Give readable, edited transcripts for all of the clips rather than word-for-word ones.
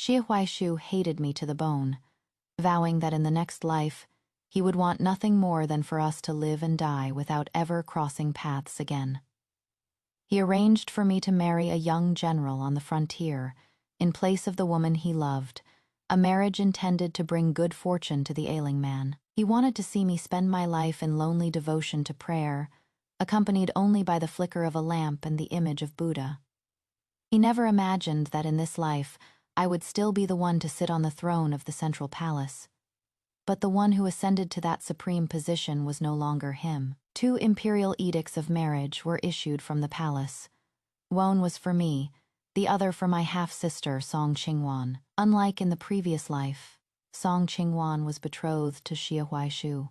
Xie Huaishu hated me to the bone, vowing that in the next life he would want nothing more than for us to live and die without ever crossing paths again. He arranged for me to marry a young general on the frontier, in place of the woman he loved, a marriage intended to bring good fortune to the ailing man. He wanted to see me spend my life in lonely devotion to prayer, accompanied only by the flicker of a lamp and the image of Buddha. He never imagined that in this life I would still be the one to sit on the throne of the central palace. But the one who ascended to that supreme position was no longer him. 2 imperial edicts of marriage were issued from the palace. One was for me, the other for my half-sister Song Qingwan. Unlike in the previous life, Song Qingwan was betrothed to Xie Huaishu,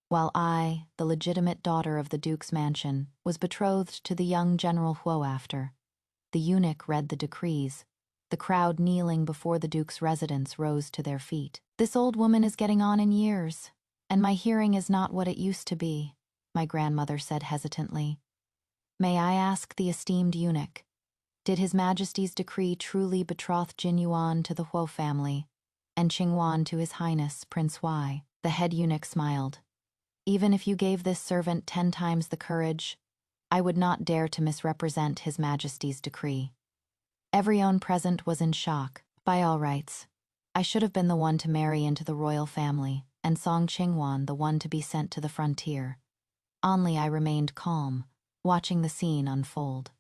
while I, the legitimate daughter of the duke's mansion, was betrothed to the young General Huo after. The eunuch read the decrees. The crowd kneeling before the duke's residence rose to their feet. "This old woman is getting on in years, and my hearing is not what it used to be," my grandmother said hesitantly. "May I ask the esteemed eunuch, did His Majesty's decree truly betroth Jin Yuan to the Huo family, and Qingwan to His Highness Prince Huai?" The head eunuch smiled. "Even if you gave this servant 10 times the courage, I would not dare to misrepresent His Majesty's decree." Everyone present was in shock. By all rights, I should have been the one to marry into the royal family, and Song Qingwan the one to be sent to the frontier. Only I remained calm, watching the scene unfold.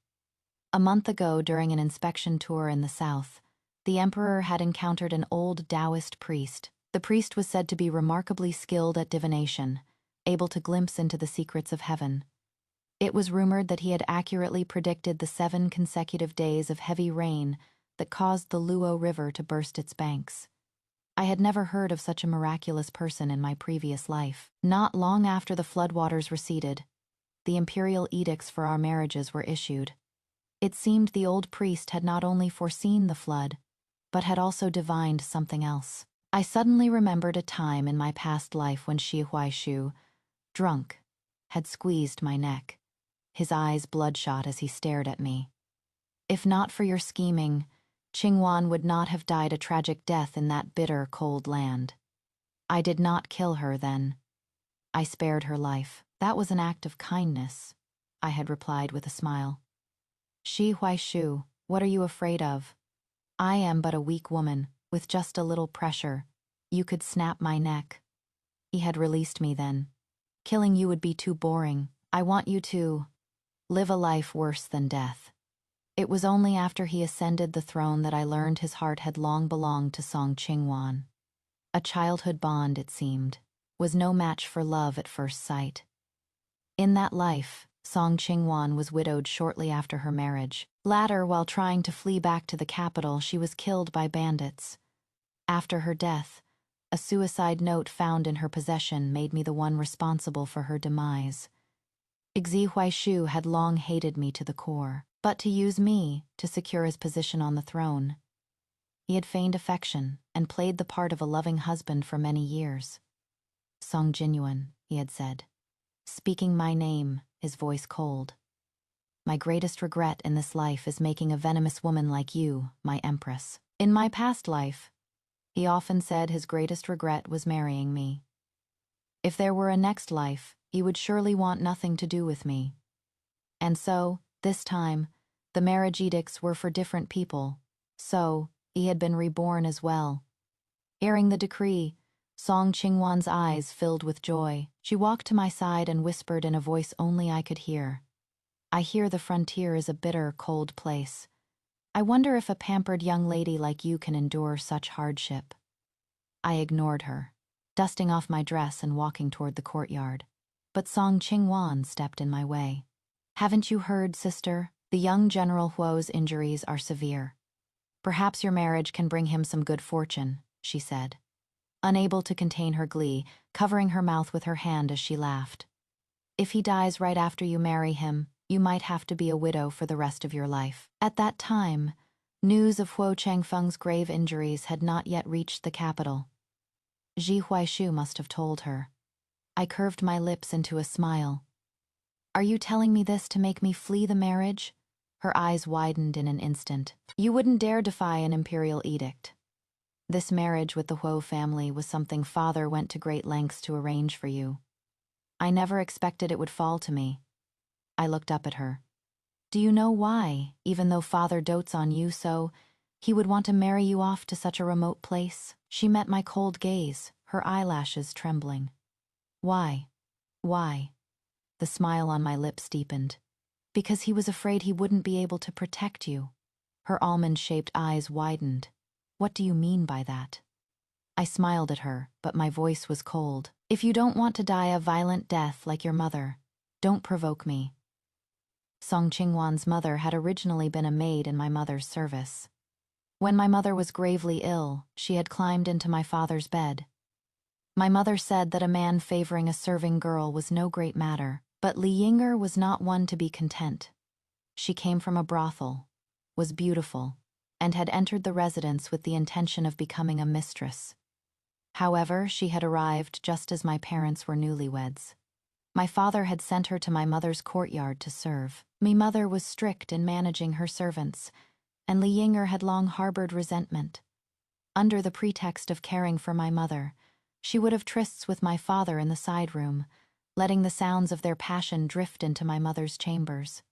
A month ago, during an inspection tour in the south, the emperor had encountered an old Taoist priest. The priest was said to be remarkably skilled at divination, able to glimpse into the secrets of heaven. It was rumored that he had accurately predicted the 7 consecutive days of heavy rain that caused the Luo River to burst its banks. I had never heard of such a miraculous person in my previous life. Not long after the floodwaters receded, the imperial edicts for our marriages were issued. It seemed the old priest had not only foreseen the flood, but had also divined something else. I suddenly remembered a time in my past life when Xie Huaishu, drunk, had squeezed my neck, his eyes bloodshot as he stared at me. "If not for your scheming, Qingwan would not have died a tragic death in that bitter, cold land. I did not kill her then. I spared her life. That was an act of kindness," I had replied with a smile. "Xie Huaishu, what are you afraid of? I am but a weak woman, with just a little pressure. You could snap my neck." He had released me then. "Killing you would be too boring. I want you to live a life worse than death." It was only after he ascended the throne that I learned his heart had long belonged to Song Qingwan. A childhood bond, it seemed, was no match for love at first sight. In that life, Song Qingwan was widowed shortly after her marriage. Later, while trying to flee back to the capital, she was killed by bandits. After her death, a suicide note found in her possession made me the one responsible for her demise. Xie Huaishu had long hated me to the core, but to use me to secure his position on the throne. He had feigned affection and played the part of a loving husband for many years. "Song Jinyuan," he had said, speaking my name, his voice cold. "My greatest regret in this life is making a venomous woman like you my empress." In my past life, he often said his greatest regret was marrying me. If there were a next life, he would surely want nothing to do with me. And so, this time, the marriage edicts were for different people, so he had been reborn as well. Hearing the decree, Song Qingwan's eyes filled with joy. She walked to my side and whispered in a voice only I could hear, "I hear the frontier is a bitter, cold place. I wonder if a pampered young lady like you can endure such hardship." I ignored her, dusting off my dress and walking toward the courtyard. But Song Qingwan stepped in my way. "Haven't you heard, sister? The young General Huo's injuries are severe. Perhaps your marriage can bring him some good fortune," she said, unable to contain her glee, covering her mouth with her hand as she laughed. "If he dies right after you marry him, you might have to be a widow for the rest of your life." At that time, news of Huo Changfeng's grave injuries had not yet reached the capital. Xie Huaishu must have told her. I curved my lips into a smile. "Are you telling me this to make me flee the marriage?" Her eyes widened in an instant. "You wouldn't dare defy an imperial edict. This marriage with the Huo family was something father went to great lengths to arrange for you. I never expected it would fall to me. I looked up at her. Do you know why, even though father dotes on you so, he would want to marry you off to such a remote place? She met my cold gaze, her eyelashes trembling. Why? Why? The smile on my lips deepened. Because he was afraid he wouldn't be able to protect you. Her almond-shaped eyes widened. What do you mean by that? I smiled at her, but my voice was cold. If you don't want to die a violent death like your mother, don't provoke me. Song Qingwan's mother had originally been a maid in my mother's service. When my mother was gravely ill, she had climbed into my father's bed. My mother said that a man favoring a serving girl was no great matter, but Li Yinger was not one to be content. She came from a brothel, was beautiful, and had entered the residence with the intention of becoming a mistress. However, she had arrived just as my parents were newlyweds. My father had sent her to my mother's courtyard to serve. My mother was strict in managing her servants, and Li Yinger had long harbored resentment. Under the pretext of caring for my mother, she would have trysts with my father in the side room, letting the sounds of their passion drift into my mother's chambers.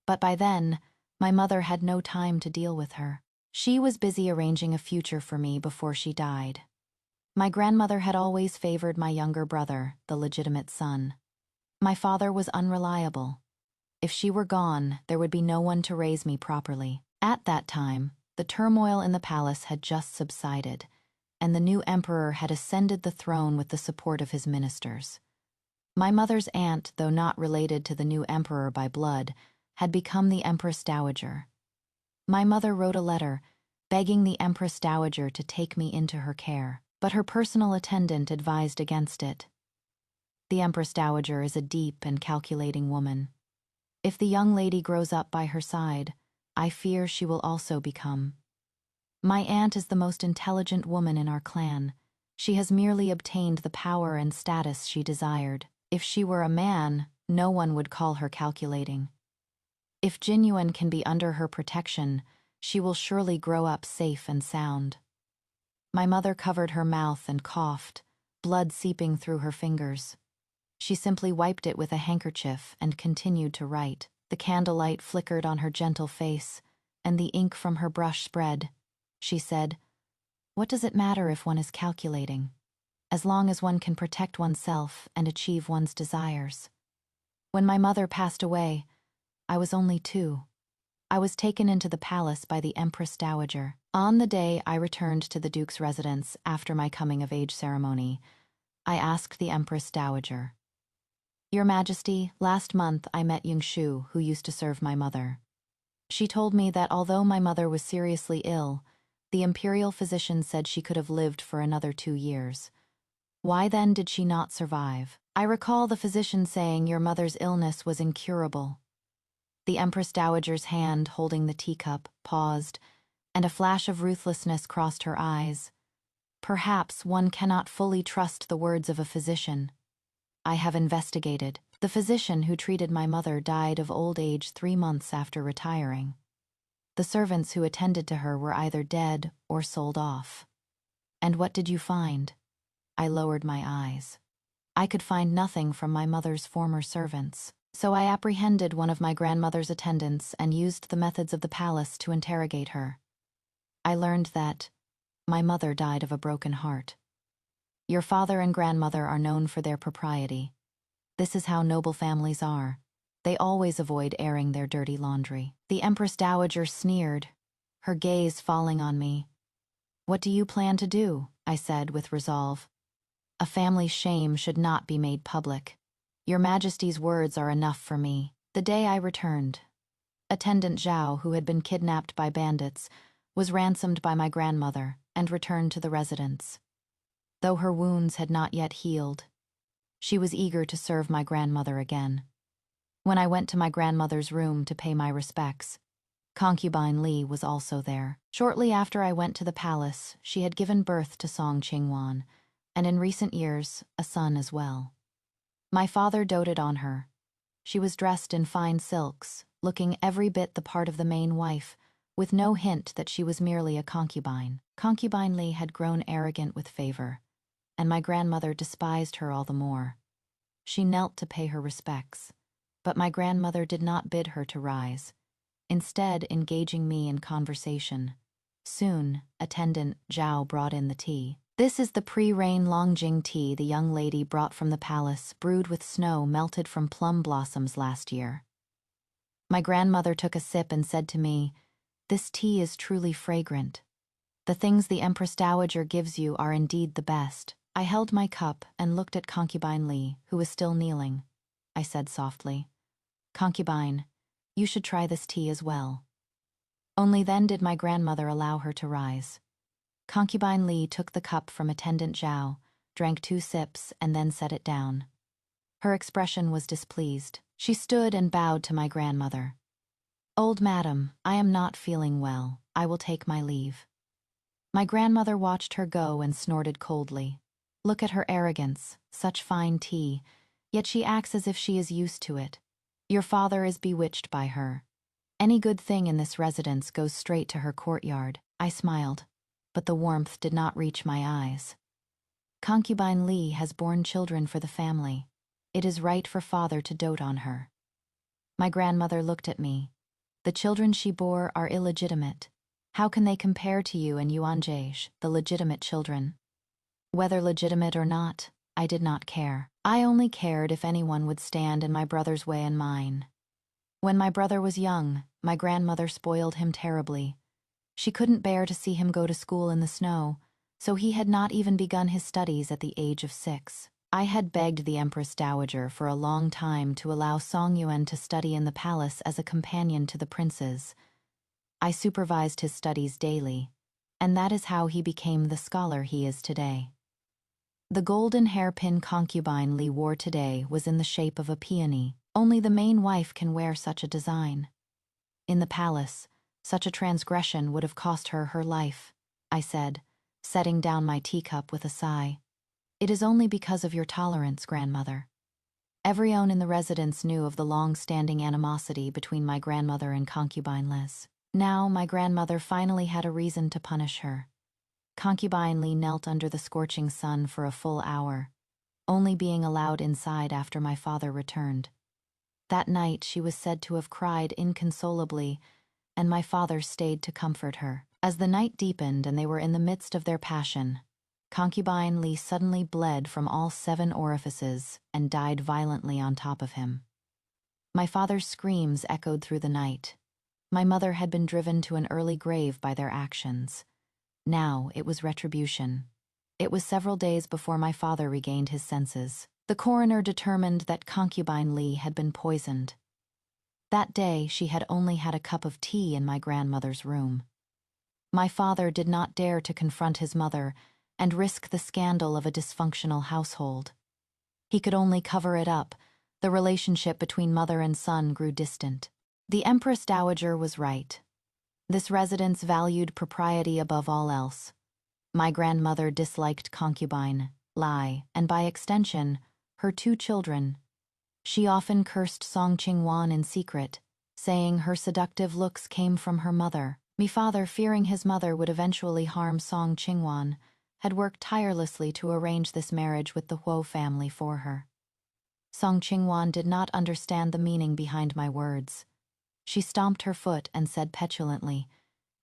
But by then, my mother had no time to deal with her. She was busy arranging a future for me before she died. My grandmother had always favored my younger brother, the legitimate son. My father was unreliable. If she were gone, there would be no one to raise me properly. At that time, the turmoil in the palace had just subsided, and the new emperor had ascended the throne with the support of his ministers. My mother's aunt, though not related to the new emperor by blood, had become the empress dowager. My mother wrote a letter, begging the empress dowager to take me into her care, but her personal attendant advised against it. The empress dowager is a deep and calculating woman. If the young lady grows up by her side, I fear she will also become. My aunt is the most intelligent woman in our clan. She has merely obtained the power and status she desired. If she were a man, no one would call her calculating. If Jinyuan can be under her protection, she will surely grow up safe and sound. My mother covered her mouth and coughed, blood seeping through her fingers. She simply wiped it with a handkerchief and continued to write. The candlelight flickered on her gentle face, and the ink from her brush spread. She said, "What does it matter if one is calculating, as long as one can protect oneself and achieve one's desires?" When my mother passed away, I was only 2. I was taken into the palace by the Empress Dowager. On the day I returned to the Duke's residence after my coming-of-age ceremony, I asked the Empress Dowager, "Your Majesty, last month I met Yungshu, who used to serve my mother. She told me that although my mother was seriously ill, the imperial physician said she could have lived for another 2 years. Why then did she not survive? I recall the physician saying your mother's illness was incurable." The Empress Dowager's hand holding the teacup paused, and a flash of ruthlessness crossed her eyes. Perhaps one cannot fully trust the words of a physician. I have investigated. The physician who treated my mother died of old age 3 months after retiring. The servants who attended to her were either dead or sold off. And what did you find? I lowered my eyes. I could find nothing from my mother's former servants. So I apprehended one of my grandmother's attendants and used the methods of the palace to interrogate her. I learned that my mother died of a broken heart. Your father and grandmother are known for their propriety. This is how noble families are. They always avoid airing their dirty laundry. The Empress Dowager sneered, her gaze falling on me. "What do you plan to do?" I said with resolve. "A family's shame should not be made public. Your Majesty's words are enough for me." The day I returned, Attendant Zhao, who had been kidnapped by bandits, was ransomed by my grandmother and returned to the residence. Though her wounds had not yet healed, she was eager to serve my grandmother again. When I went to my grandmother's room to pay my respects, concubine Li was also there. Shortly after I went to the palace, she had given birth to Song Qingwan, and in recent years, a son as well. My father doted on her. She was dressed in fine silks, looking every bit the part of the main wife, with no hint that she was merely a concubine. Concubine Li had grown arrogant with favor, and my grandmother despised her all the more. She knelt to pay her respects, but my grandmother did not bid her to rise, instead engaging me in conversation. Soon, attendant Zhao brought in the tea. This is the pre-rain Longjing tea the young lady brought from the palace, brewed with snow melted from plum blossoms last year. My grandmother took a sip and said to me, "This tea is truly fragrant. The things the Empress Dowager gives you are indeed the best." I held my cup and looked at Concubine Li, who was still kneeling. I said softly, "Concubine, you should try this tea as well." Only then did my grandmother allow her to rise. Concubine Li took the cup from attendant Zhao, drank 2 sips, and then set it down. Her expression was displeased. She stood and bowed to my grandmother. "Old madam, I am not feeling well. I will take my leave." My grandmother watched her go and snorted coldly. "Look at her arrogance, such fine tea, yet she acts as if she is used to it. Your father is bewitched by her. Any good thing in this residence goes straight to her courtyard." I smiled, but the warmth did not reach my eyes. "Concubine Li has borne children for the family. It is right for father to dote on her." My grandmother looked at me. "The children she bore are illegitimate. How can they compare to you and Yuanjage, the legitimate children?" Whether legitimate or not, I did not care. I only cared if anyone would stand in my brother's way and mine. When my brother was young, my grandmother spoiled him terribly. She couldn't bear to see him go to school in the snow, so he had not even begun his studies at the age of 6. I had begged the Empress Dowager for a long time to allow Song Yuan to study in the palace as a companion to the princes. I supervised his studies daily, and that is how he became the scholar he is today. The golden hairpin Concubine Li wore today was in the shape of a peony. Only the main wife can wear such a design. In the palace, such a transgression would have cost her her life, I said, setting down my teacup with a sigh. "It is only because of your tolerance, grandmother." Everyone in the residence knew of the long-standing animosity between my grandmother and Concubine Liz. Now my grandmother finally had a reason to punish her. Concubine Li knelt under the scorching sun for a full hour, only being allowed inside after my father returned. That night she was said to have cried inconsolably, and my father stayed to comfort her. As the night deepened and they were in the midst of their passion, Concubine Li suddenly bled from all 7 orifices and died violently on top of him. My father's screams echoed through the night. My mother had been driven to an early grave by their actions. Now it was retribution. It was several days before my father regained his senses. The coroner determined that Concubine Li had been poisoned. That day she had only had a cup of tea in my grandmother's room. My father did not dare to confront his mother and risk the scandal of a dysfunctional household. He could only cover it up. The relationship between mother and son grew distant. The Empress Dowager was right. This residence valued propriety above all else. My grandmother disliked Concubine Li, and by extension, her 2 children. She often cursed Song Qingwan in secret, saying her seductive looks came from her mother. My father, fearing his mother would eventually harm Song Qingwan, had worked tirelessly to arrange this marriage with the Huo family for her. Song Qingwan did not understand the meaning behind my words. She stomped her foot and said petulantly,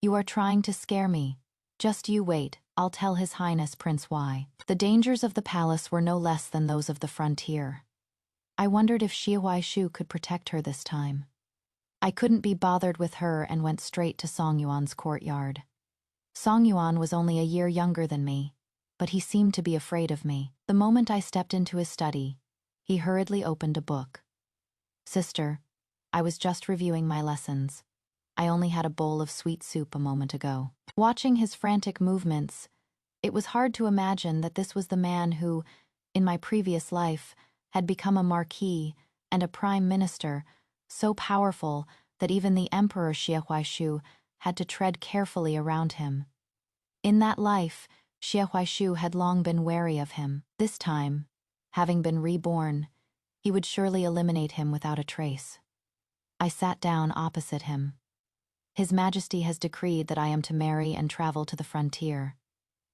"You are trying to scare me. Just you wait, I'll tell His Highness Prince why." The dangers of the palace were no less than those of the frontier. I wondered if Xie Huaishu could protect her this time. I couldn't be bothered with her and went straight to Song Yuan's courtyard. Song Yuan was only a year younger than me, but he seemed to be afraid of me. The moment I stepped into his study, he hurriedly opened a book. "Sister, I was just reviewing my lessons. I only had a bowl of sweet soup a moment ago." Watching his frantic movements, it was hard to imagine that this was the man who, in my previous life, had become a marquis and a prime minister, so powerful that even the Emperor Xie Huaishu had to tread carefully around him. In that life, Xie Huaishu had long been wary of him. This time, having been reborn, he would surely eliminate him without a trace. I sat down opposite him. His Majesty has decreed that I am to marry and travel to the frontier.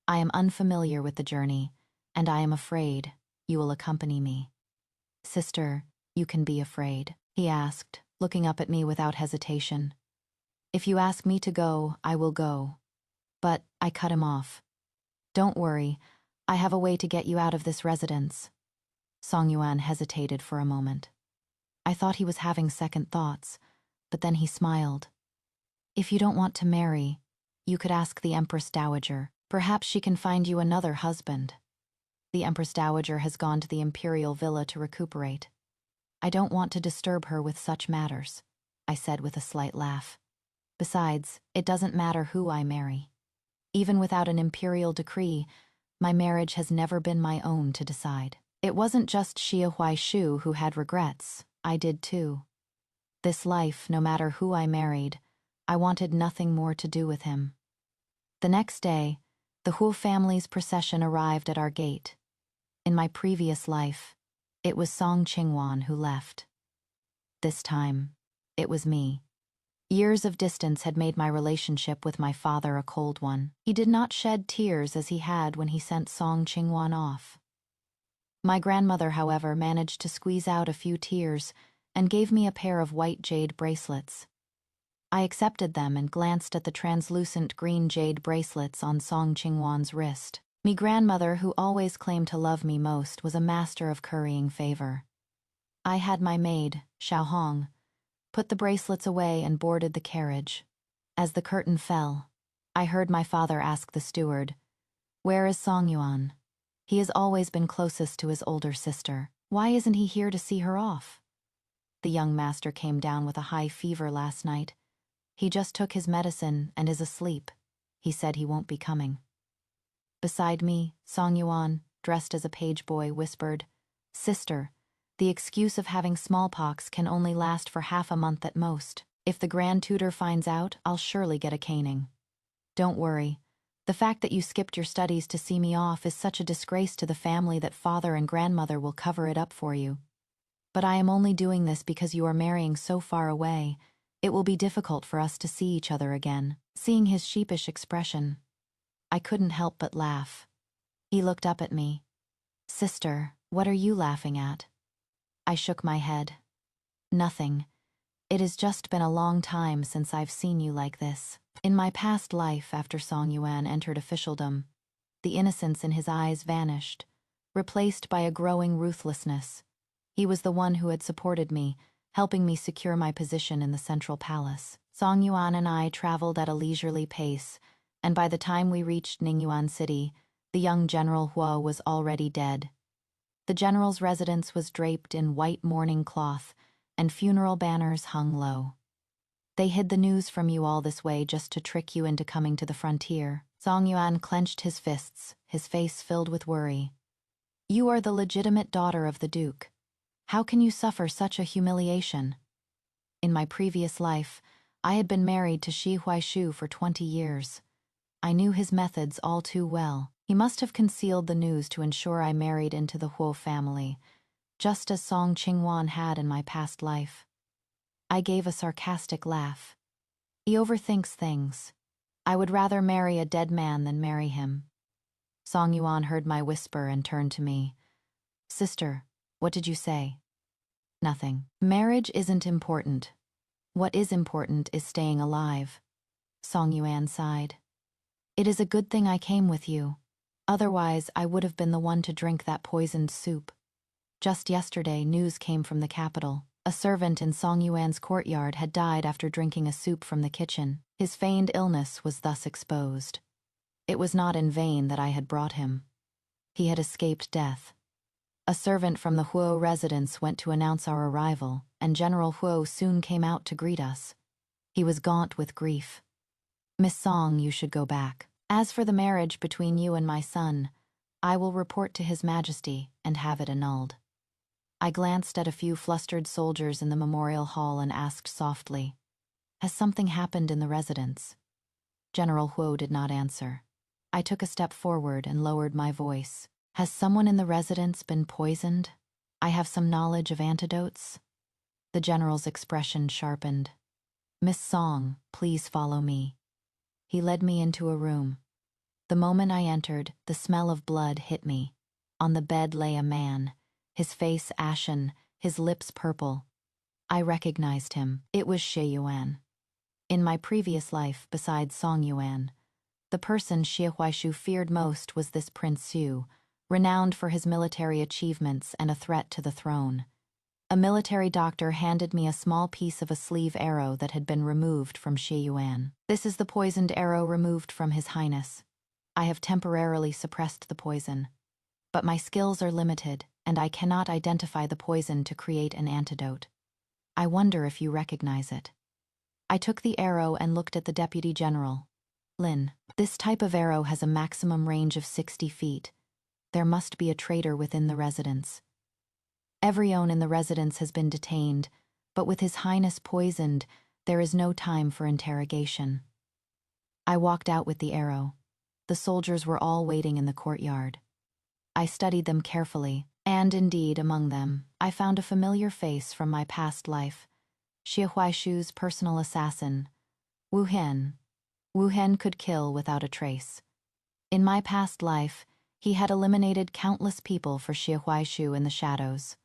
I am unfamiliar with the journey, and I am afraid you will accompany me. Sister, you can be afraid, he asked, looking up at me without hesitation. If you ask me to go, I will go. But I cut him off. Don't worry, I have a way to get you out of this residence. Song Yuan hesitated for a moment. I thought he was having second thoughts, but then he smiled. If you don't want to marry, you could ask the Empress Dowager. Perhaps she can find you another husband. The Empress Dowager has gone to the imperial villa to recuperate. I don't want to disturb her with such matters, I said with a slight laugh. Besides, it doesn't matter who I marry. Even without an imperial decree, my marriage has never been my own to decide. It wasn't just Xia Huaishu who had regrets, I did too. This life, no matter who I married, I wanted nothing more to do with him. The next day, the Hu family's procession arrived at our gate. In my previous life, it was Song Qingwan who left. This time, it was me. Years of distance had made my relationship with my father a cold one. He did not shed tears as he had when he sent Song Qingwan off. My grandmother, however, managed to squeeze out a few tears and gave me a pair of white jade bracelets. I accepted them and glanced at the translucent green jade bracelets on Song Qingwan's wrist. Me grandmother, who always claimed to love me most, was a master of currying favor. I had my maid, Xiao Hong, put the bracelets away and boarded the carriage. As the curtain fell, I heard my father ask the steward, "Where is Song Yuan? He has always been closest to his older sister. Why isn't he here to see her off?" The young master came down with a high fever last night. He just took his medicine and is asleep. He said he won't be coming. Beside me, Song Yuan, dressed as a page boy, whispered, "Sister, the excuse of having smallpox can only last for half a month at most. If the grand tutor finds out, I'll surely get a caning. Don't worry. The fact that you skipped your studies to see me off is such a disgrace to the family that father and grandmother will cover it up for you. But I am only doing this because you are marrying so far away. It will be difficult for us to see each other again." Seeing his sheepish expression, I couldn't help but laugh. He looked up at me. "Sister, what are you laughing at?" I shook my head. "Nothing. It has just been a long time since I've seen you like this." In my past life, after Song Yuan entered officialdom, the innocence in his eyes vanished, replaced by a growing ruthlessness. He was the one who had supported me, helping me secure my position in the central palace. Song Yuan and I traveled at a leisurely pace, and by the time we reached Ningyuan City, the young General Huo was already dead. The general's residence was draped in white mourning cloth, and funeral banners hung low. "They hid the news from you all this way just to trick you into coming to the frontier." Song Yuan clenched his fists, his face filled with worry. "You are the legitimate daughter of the Duke. How can you suffer such a humiliation?" In my previous life, I had been married to Shi Huaishu for 20 years. I knew his methods all too well. He must have concealed the news to ensure I married into the Huo family, just as Song Qingwan had in my past life. I gave a sarcastic laugh. "He overthinks things. I would rather marry a dead man than marry him." Song Yuan heard my whisper and turned to me. "Sister, what did you say?" "Nothing. Marriage isn't important. What is important is staying alive." Song Yuan sighed. "It is a good thing I came with you. Otherwise, I would have been the one to drink that poisoned soup." Just yesterday, news came from the capital. A servant in Song Yuan's courtyard had died after drinking a soup from the kitchen. His feigned illness was thus exposed. It was not in vain that I had brought him. He had escaped death. A servant from the Huo residence went to announce our arrival, and General Huo soon came out to greet us. He was gaunt with grief. "Miss Song, you should go back. As for the marriage between you and my son, I will report to His Majesty and have it annulled." I glanced at a few flustered soldiers in the memorial hall and asked softly, "Has something happened in the residence?" General Huo did not answer. I took a step forward and lowered my voice. "Has someone in the residence been poisoned? I have some knowledge of antidotes." The general's expression sharpened. Miss Song, please follow me. He led me into a room. The moment I entered, the smell of blood hit me. On the bed lay a man, his face ashen, his lips purple. I recognized him. It was Xie Yuan. In my previous life, besides Song Yuan, the person Xie Huaishu feared most was this Prince Xu, renowned for his military achievements and a threat to the throne. A military doctor handed me a small piece of a sleeve arrow that had been removed from Xie Yuan. This is the poisoned arrow removed from His Highness. I have temporarily suppressed the poison, but my skills are limited, and I cannot identify the poison to create an antidote. I wonder if you recognize it. I took the arrow and looked at the Deputy General. Lin, this type of arrow has a maximum range of 60 feet. There must be a traitor within the residence. Everyone in the residence has been detained, but with His Highness poisoned, there is no time for interrogation. I walked out with the arrow. The soldiers were all waiting in the courtyard. I studied them carefully, and indeed, among them, I found a familiar face from my past life. Xie Huaishu's personal assassin, Wu Hen. Wu Hen could kill without a trace. In my past life, he had eliminated countless people for Xie Huaishu in the shadows.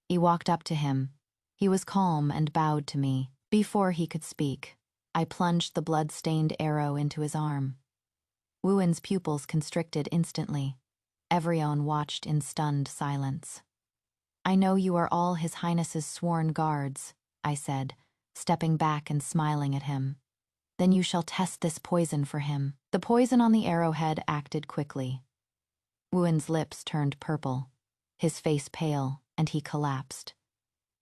He walked up to him. He was calm and bowed to me. Before he could speak, I plunged the blood-stained arrow into his arm. Wu Hen's pupils constricted instantly. Everyone watched in stunned silence. I know you are all His Highness's sworn guards, I said, stepping back and smiling at him. Then you shall test this poison for him. The poison on the arrowhead acted quickly. Wu Hen's lips turned purple, his face pale, and he collapsed.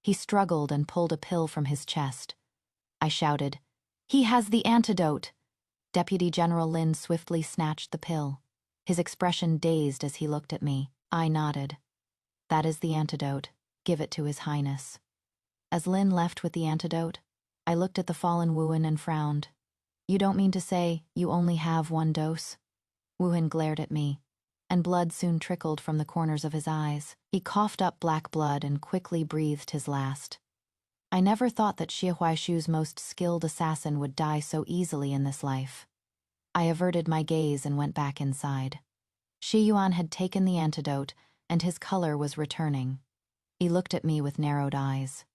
He struggled and pulled a pill from his chest. I shouted, "He has the antidote!" Deputy General Lin swiftly snatched the pill, his expression dazed as he looked at me. I nodded. That is the antidote. Give it to His Highness. As Lin left with the antidote, I looked at the fallen Wu Hen and frowned. You don't mean to say you only have one dose? Wu Hen glared at me, and blood soon trickled from the corners of his eyes. He coughed up black blood and quickly breathed his last. I never thought that Xie Huaishu's most skilled assassin would die so easily in this life. I averted my gaze and went back inside. Xie Yuan had taken the antidote, and his color was returning. He looked at me with narrowed eyes.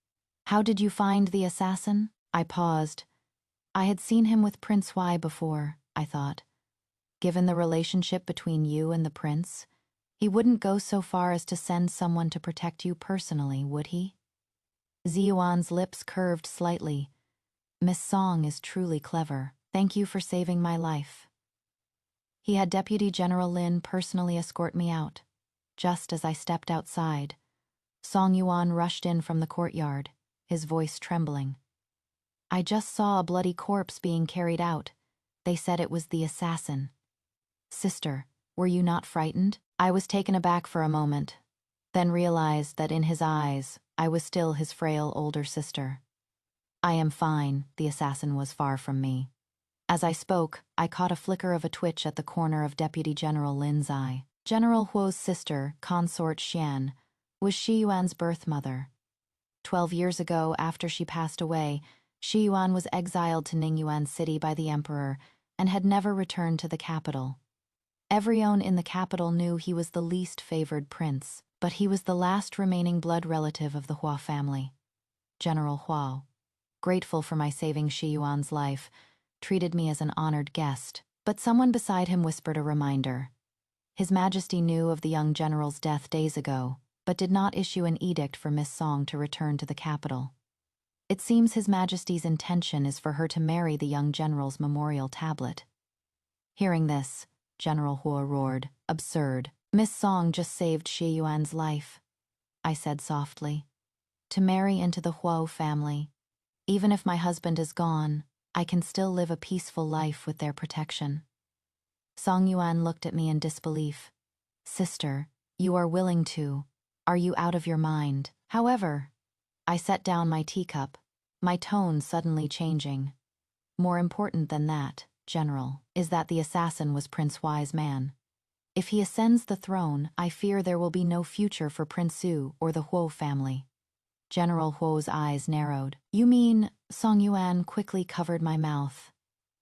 How did you find the assassin? I paused. I had seen him with Prince Huai before, I thought. Given the relationship between you and the prince, he wouldn't go so far as to send someone to protect you personally, would he? Ziyuan's lips curved slightly. Miss Song is truly clever. Thank you for saving my life. He had Deputy General Lin personally escort me out. Just as I stepped outside, Song Yuan rushed in from the courtyard, his voice trembling. I just saw a bloody corpse being carried out. They said it was the assassin. Sister, were you not frightened? I was taken aback for a moment, then realized that in his eyes, I was still his frail older sister. I am fine, the assassin was far from me. As I spoke, I caught a flicker of a twitch at the corner of Deputy General Lin's eye. General Huo's sister, consort Xian, was Xie Yuan's birth mother. 12 years ago, after she passed away, Xie Yuan was exiled to Ningyuan City by the emperor and had never returned to the capital. Everyone in the capital knew he was the least favored prince, but he was the last remaining blood relative of the Hua family. General Huo, grateful for my saving Xie Yuan's life, treated me as an honored guest, but someone beside him whispered a reminder. His Majesty knew of the young general's death days ago, but did not issue an edict for Miss Song to return to the capital. It seems His Majesty's intention is for her to marry the young general's memorial tablet. Hearing this, General Huo roared, "Absurd. Miss Song just saved Xie Yuan's life," I said softly. "To marry into the Huo family. Even if my husband is gone, I can still live a peaceful life with their protection." Song Yuan looked at me in disbelief. "Sister, you are willing to. Are you out of your mind?" However, I set down my teacup, my tone suddenly changing. More important than that, General, is that the assassin was Prince Huai's man. If he ascends the throne, I fear there will be no future for Prince Xu or the Huo family. General Huo's eyes narrowed. You mean, Song Yuan quickly covered my mouth.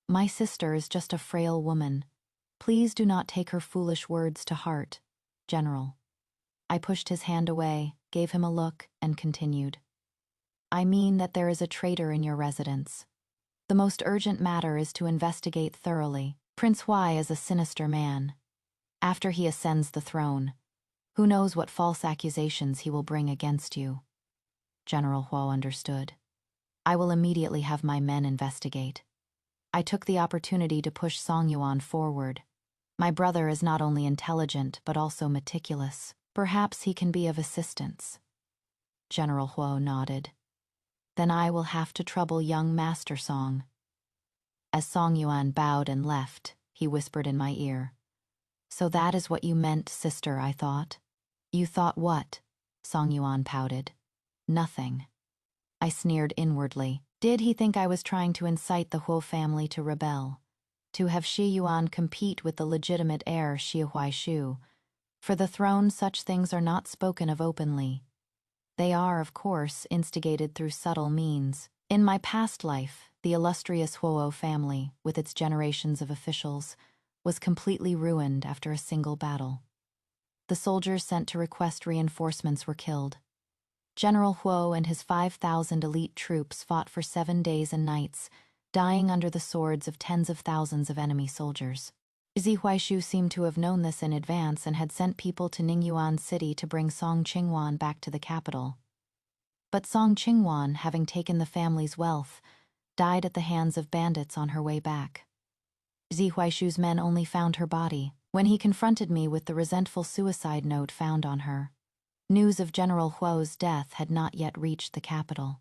My sister is just a frail woman. Please do not take her foolish words to heart, General. I pushed his hand away, gave him a look, and continued. I mean that there is a traitor in your residence. The most urgent matter is to investigate thoroughly. Prince Huai is a sinister man. After he ascends the throne, who knows what false accusations he will bring against you? General Huo understood. I will immediately have my men investigate. I took the opportunity to push Song Yuan forward. My brother is not only intelligent, but also meticulous. Perhaps he can be of assistance. General Huo nodded. Then I will have to trouble young Master Song. As Song Yuan bowed and left, he whispered in my ear. So that is what you meant, sister, I thought. You thought what? Song Yuan pouted. Nothing. I sneered inwardly. Did he think I was trying to incite the Huo family to rebel? To have Shi Yuan compete with the legitimate heir Shi Huaishu? For the throne, such things are not spoken of openly. They are, of course, instigated through subtle means. In my past life, the illustrious Huo family, with its generations of officials, was completely ruined after a single battle. The soldiers sent to request reinforcements were killed. General Huo and his 5,000 elite troops fought for 7 days and nights, dying under the swords of tens of thousands of enemy soldiers. Zi Huaishu seemed to have known this in advance and had sent people to Ningyuan City to bring Song Qingwan back to the capital. But Song Qingwan, having taken the family's wealth, died at the hands of bandits on her way back. Zi Huaishu's men only found her body when he confronted me with the resentful suicide note found on her. News of General Huo's death had not yet reached the capital.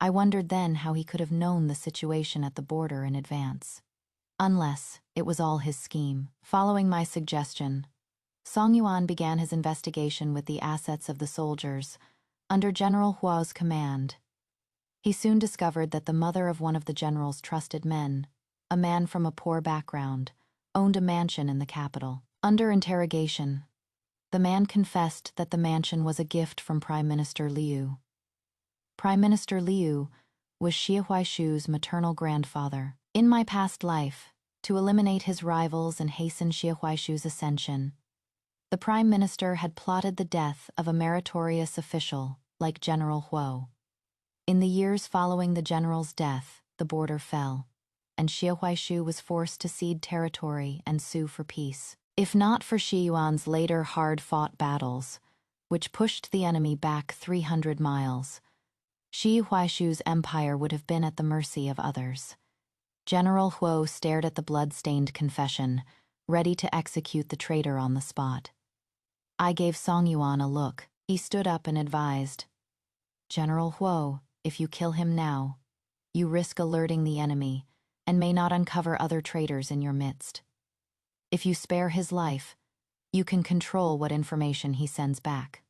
I wondered then how he could have known the situation at the border in advance. Unless it was all his scheme. Following my suggestion, Song Yuan began his investigation with the assets of the soldiers, under General Huo's command. He soon discovered that the mother of one of the general's trusted men, a man from a poor background, owned a mansion in the capital. Under interrogation, the man confessed that the mansion was a gift from Prime Minister Liu. Prime Minister Liu was Shi Huaishu's maternal grandfather. In my past life, to eliminate his rivals and hasten Shi Huaishu's ascension, the Prime Minister had plotted the death of a meritorious official like General Huo. In the years following the general's death, the border fell, and Shi Huaishu was forced to cede territory and sue for peace. If not for Shi Yuan's later hard-fought battles, which pushed the enemy back 300 miles, Shi Huaishu's empire would have been at the mercy of others. General Huo stared at the blood-stained confession, ready to execute the traitor on the spot. I gave Song Yuan a look. He stood up and advised, General Huo, if you kill him now, you risk alerting the enemy and may not uncover other traitors in your midst. If you spare his life, you can control what information he sends back.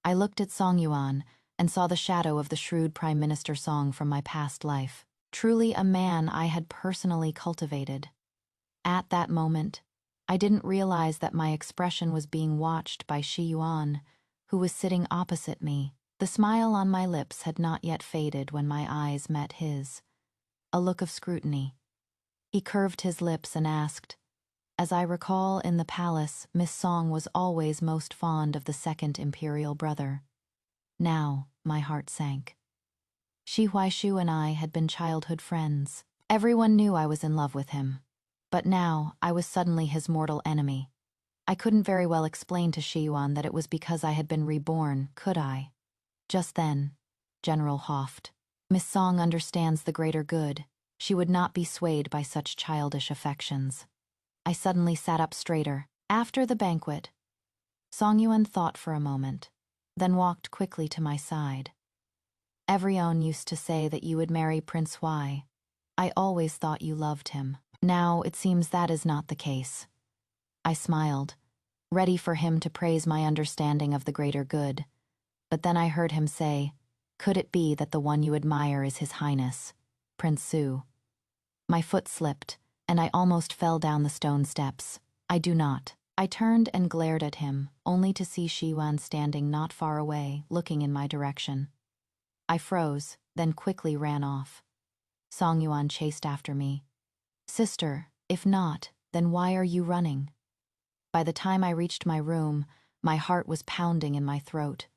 I looked at Song Yuan and saw the shadow of the shrewd Prime Minister Song from my past life. Truly a man I had personally cultivated. At that moment, I didn't realize that my expression was being watched by Shi Yuan, who was sitting opposite me. The smile on my lips had not yet faded when my eyes met his. A look of scrutiny. He curved his lips and asked, as I recall in the palace, Miss Song was always most fond of the second imperial brother. Now, my heart sank. Shi Huaishu and I had been childhood friends. Everyone knew I was in love with him. But now, I was suddenly his mortal enemy. I couldn't very well explain to Shi Yuan that it was because I had been reborn, could I? Just then, General Hoft. Miss Song understands the greater good. She would not be swayed by such childish affections. I suddenly sat up straighter. After the banquet, Song Yuan thought for a moment, then walked quickly to my side. Everyone used to say that you would marry Prince Huai. I always thought you loved him. Now it seems that is not the case. I smiled, ready for him to praise my understanding of the greater good. But then I heard him say, could it be that the one you admire is His Highness, Prince Su? My foot slipped, and I almost fell down the stone steps. I do not. I turned and glared at him, only to see Shi Yuan standing not far away, looking in my direction. I froze, then quickly ran off. Song Yuan chased after me. Sister, if not, then why are you running? By the time I reached my room, my heart was pounding in my throat.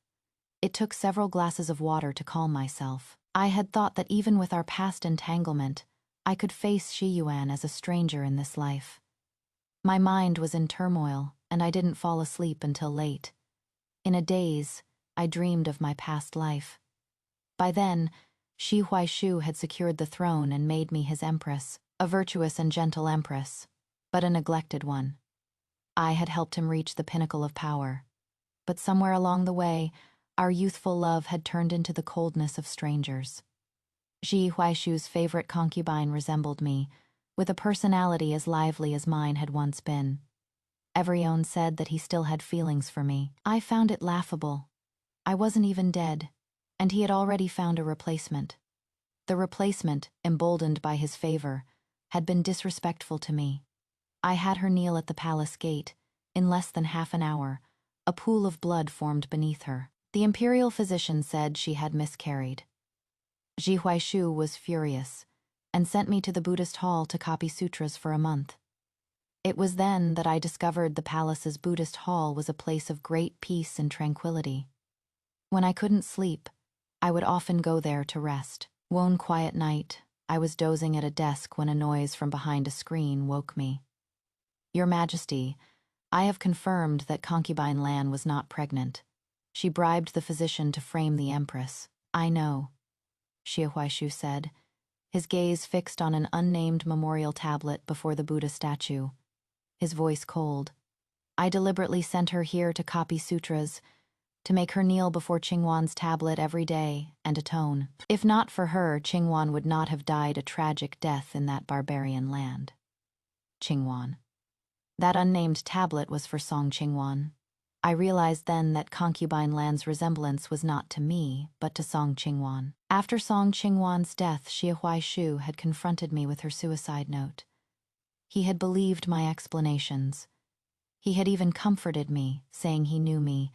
It took several glasses of water to calm myself. I had thought that even with our past entanglement, I could face Shi Yuan as a stranger in this life. My mind was in turmoil, and I didn't fall asleep until late. In a daze, I dreamed of my past life. By then, Shi Huaishu had secured the throne and made me his empress, a virtuous and gentle empress, but a neglected one. I had helped him reach the pinnacle of power. But somewhere along the way, our youthful love had turned into the coldness of strangers. Shi Huaishu's favorite concubine resembled me, with a personality as lively as mine had once been. Everyone said that he still had feelings for me. I found it laughable. I wasn't even dead, and he had already found a replacement. The replacement, emboldened by his favor, had been disrespectful to me. I had her kneel at the palace gate. In less than half an hour, a pool of blood formed beneath her. The imperial physician said she had miscarried. Shi Huaishu was furious, and sent me to the Buddhist hall to copy sutras for a month. It was then that I discovered the palace's Buddhist hall was a place of great peace and tranquility. When I couldn't sleep, I would often go there to rest. One quiet night, I was dozing at a desk when a noise from behind a screen woke me. Your Majesty, I have confirmed that concubine Lan was not pregnant. She bribed the physician to frame the empress. I know, Shi Huaishu said, his gaze fixed on an unnamed memorial tablet before the Buddha statue, his voice cold. I deliberately sent her here to copy sutras, to make her kneel before Qingwan's tablet every day and atone. If not for her, Qingwan would not have died a tragic death in that barbarian land. Qingwan. That unnamed tablet was for Song Qingwan. I realized then that concubine Lan's resemblance was not to me, but to Song Qingwan. After Song Qingwan's death, Shi Huaishu had confronted me with her suicide note. He had believed my explanations. He had even comforted me, saying he knew me,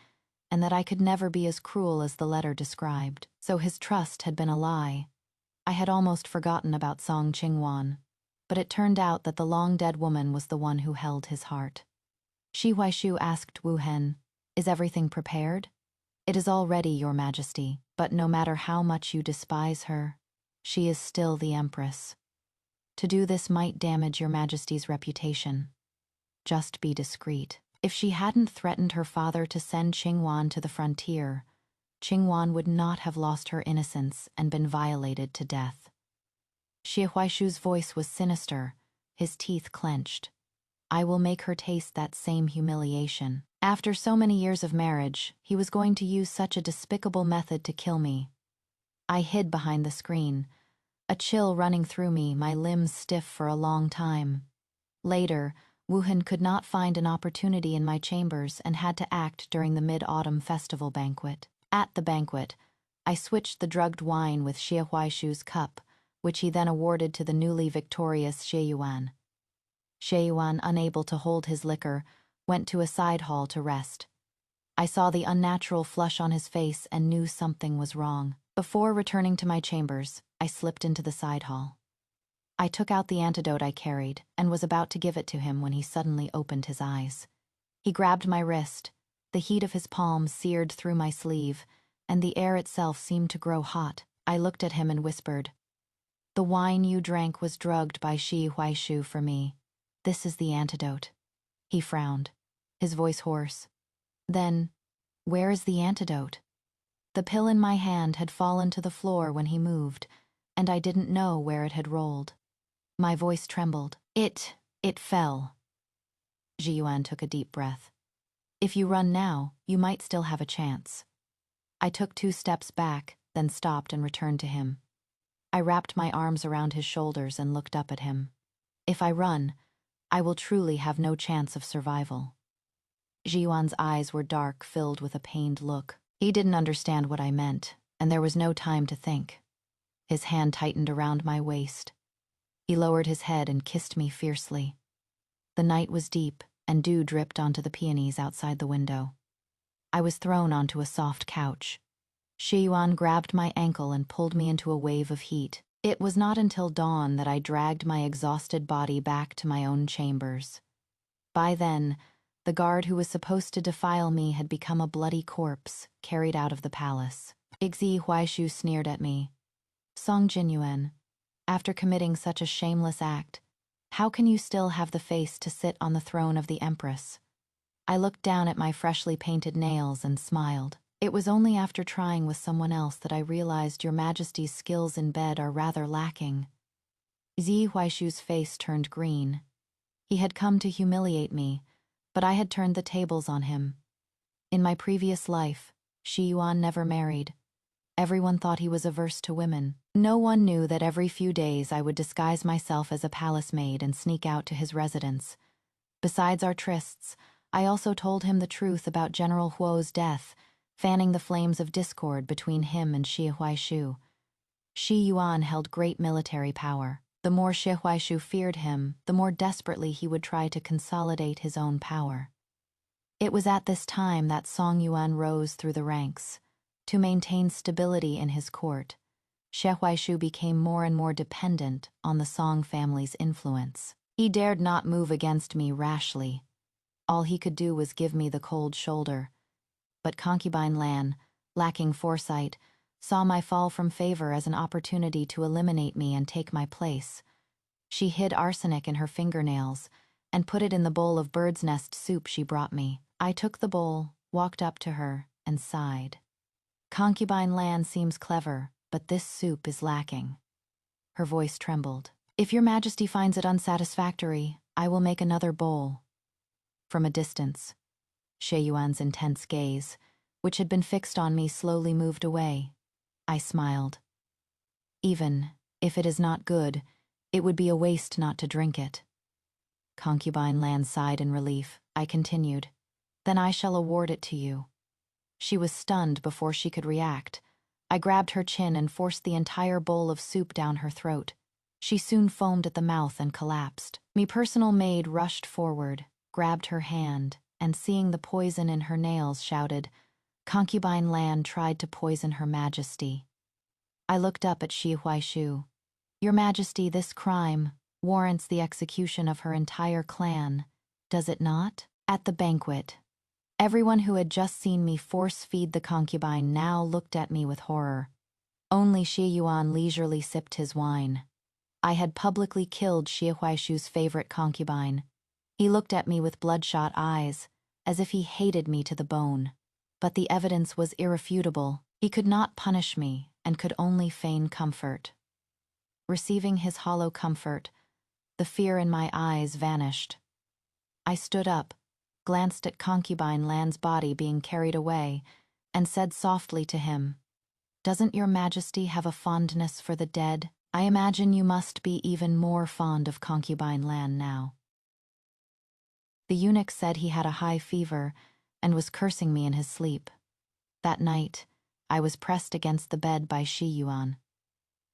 and that I could never be as cruel as the letter described. So his trust had been a lie. I had almost forgotten about Song Qingwan, but it turned out that the long-dead woman was the one who held his heart. Shi Huaishu asked Wu Hen, "Is everything prepared?" "It is all ready, Your Majesty, but no matter how much you despise her, she is still the Empress. To do this might damage Your Majesty's reputation. Just be discreet." If she hadn't threatened her father to send Qingwan to the frontier, Qingwan would not have lost her innocence and been violated to death. Shi Huaishu's voice was sinister, his teeth clenched. I will make her taste that same humiliation. After so many years of marriage, he was going to use such a despicable method to kill me. I hid behind the screen, a chill running through me, my limbs stiff for a long time. Later, Wu Hen could not find an opportunity in my chambers and had to act during the Mid-Autumn Festival banquet. At the banquet, I switched the drugged wine with Shi Huaishu's cup, which he then awarded to the newly victorious Shi Yuan. Shi Yuan, unable to hold his liquor, went to a side hall to rest. I saw the unnatural flush on his face and knew something was wrong. Before returning to my chambers, I slipped into the side hall. I took out the antidote I carried and was about to give it to him when he suddenly opened his eyes. He grabbed my wrist. The heat of his palm seared through my sleeve, and the air itself seemed to grow hot. I looked at him and whispered, "The wine you drank was drugged by Shi Huaishu for me. This is the antidote." He frowned, his voice hoarse. "Then, where is the antidote?" The pill in my hand had fallen to the floor when he moved, and I didn't know where it had rolled. My voice trembled. It fell." Ji Yuan took a deep breath. "If you run now, you might still have a chance." I took 2 steps back, then stopped and returned to him. I wrapped my arms around his shoulders and looked up at him. "If I run, I will truly have no chance of survival." Ji Yuan's eyes were dark, filled with a pained look. He didn't understand what I meant, and there was no time to think. His hand tightened around my waist. He lowered his head and kissed me fiercely. The night was deep, and dew dripped onto the peonies outside the window. I was thrown onto a soft couch. Shi Yuan grabbed my ankle and pulled me into a wave of heat. It was not until dawn that I dragged my exhausted body back to my own chambers. By then, the guard who was supposed to defile me had become a bloody corpse, carried out of the palace. Igzi Huaishu sneered at me. Song Jinyuan, after committing such a shameless act, how can you still have the face to sit on the throne of the empress? I looked down at my freshly painted nails and smiled. It was only after trying with someone else that I realized Your Majesty's skills in bed are rather lacking. Zi Huaishu's face turned green. He had come to humiliate me, but I had turned the tables on him. In my previous life, Shi Yuan never married. Everyone thought he was averse to women. No one knew that every few days I would disguise myself as a palace maid and sneak out to his residence. Besides our trysts, I also told him the truth about General Huo's death, fanning the flames of discord between him and Shi Huaishu. Shi Yuan held great military power. The more Shi Huaishu feared him, the more desperately he would try to consolidate his own power. It was at this time that Song Yuan rose through the ranks. To maintain stability in his court, Shi Huaishu became more and more dependent on the Song family's influence. He dared not move against me rashly. All he could do was give me the cold shoulder. But concubine Lan, lacking foresight, saw my fall from favor as an opportunity to eliminate me and take my place. She hid arsenic in her fingernails and put it in the bowl of bird's nest soup she brought me. I took the bowl, walked up to her, and sighed. Concubine Lan seems clever, but this soup is lacking. Her voice trembled. If Your Majesty finds it unsatisfactory, I will make another bowl. From a distance, Shi Yuan's intense gaze, which had been fixed on me, slowly moved away. I smiled. Even if it is not good, it would be a waste not to drink it. Concubine Lan sighed in relief. I continued. Then I shall award it to you. She was stunned before she could react. I grabbed her chin and forced the entire bowl of soup down her throat. She soon foamed at the mouth and collapsed. Me personal maid rushed forward, grabbed her hand, and seeing the poison in her nails, shouted, Concubine Lan tried to poison Her Majesty. I looked up at Shi Huaishu. Your Majesty, this crime warrants the execution of her entire clan, does it not? At the banquet, everyone who had just seen me force-feed the concubine now looked at me with horror. Only Shi Yuan leisurely sipped his wine. I had publicly killed Shi Huaishu's favorite concubine. He looked at me with bloodshot eyes, as if he hated me to the bone. But the evidence was irrefutable. He could not punish me and could only feign comfort. Receiving his hollow comfort, the fear in my eyes vanished. I stood up, glanced at concubine Lan's body being carried away, and said softly to him, Doesn't Your Majesty have a fondness for the dead? I imagine you must be even more fond of concubine Lan now. The eunuch said he had a high fever and was cursing me in his sleep. That night, I was pressed against the bed by Shi Yuan.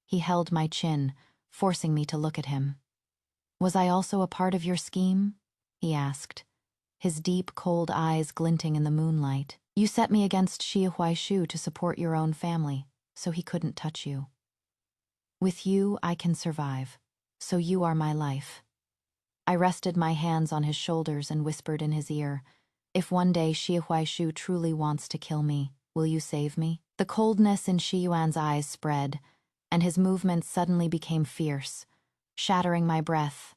He held my chin, forcing me to look at him. Was I also a part of your scheme? He asked, his deep, cold eyes glinting in the moonlight. You set me against Shi Huaishu to support your own family, so he couldn't touch you. With you, I can survive, so you are my life. I rested my hands on his shoulders and whispered in his ear, If one day Shi Huaishu truly wants to kill me, will you save me? The coldness in Shi Yuan's eyes spread, and his movements suddenly became fierce, shattering my breath.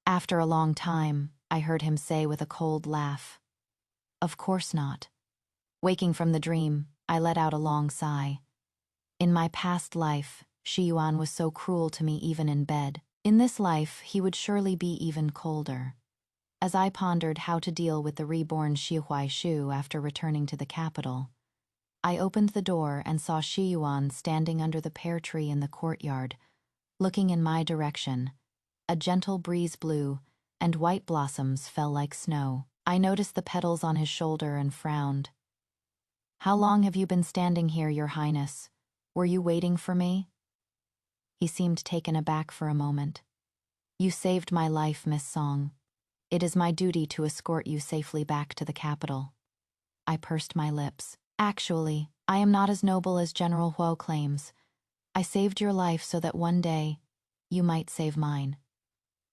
After a long time, I heard him say with a cold laugh, Of course not. Waking from the dream, I let out a long sigh. In my past life, Shi Yuan was so cruel to me even in bed. In this life, he would surely be even colder. As I pondered how to deal with the reborn Shi Huaishu after returning to the capital, I opened the door and saw Shi Yuan standing under the pear tree in the courtyard, looking in my direction. A gentle breeze blew, and white blossoms fell like snow. I noticed the petals on his shoulder and frowned. How long have you been standing here, Your Highness? Were you waiting for me? He seemed taken aback for a moment. You saved my life, Miss Song. It is my duty to escort you safely back to the capital. I pursed my lips. Actually, I am not as noble as General Huo claims. I saved your life so that one day you might save mine.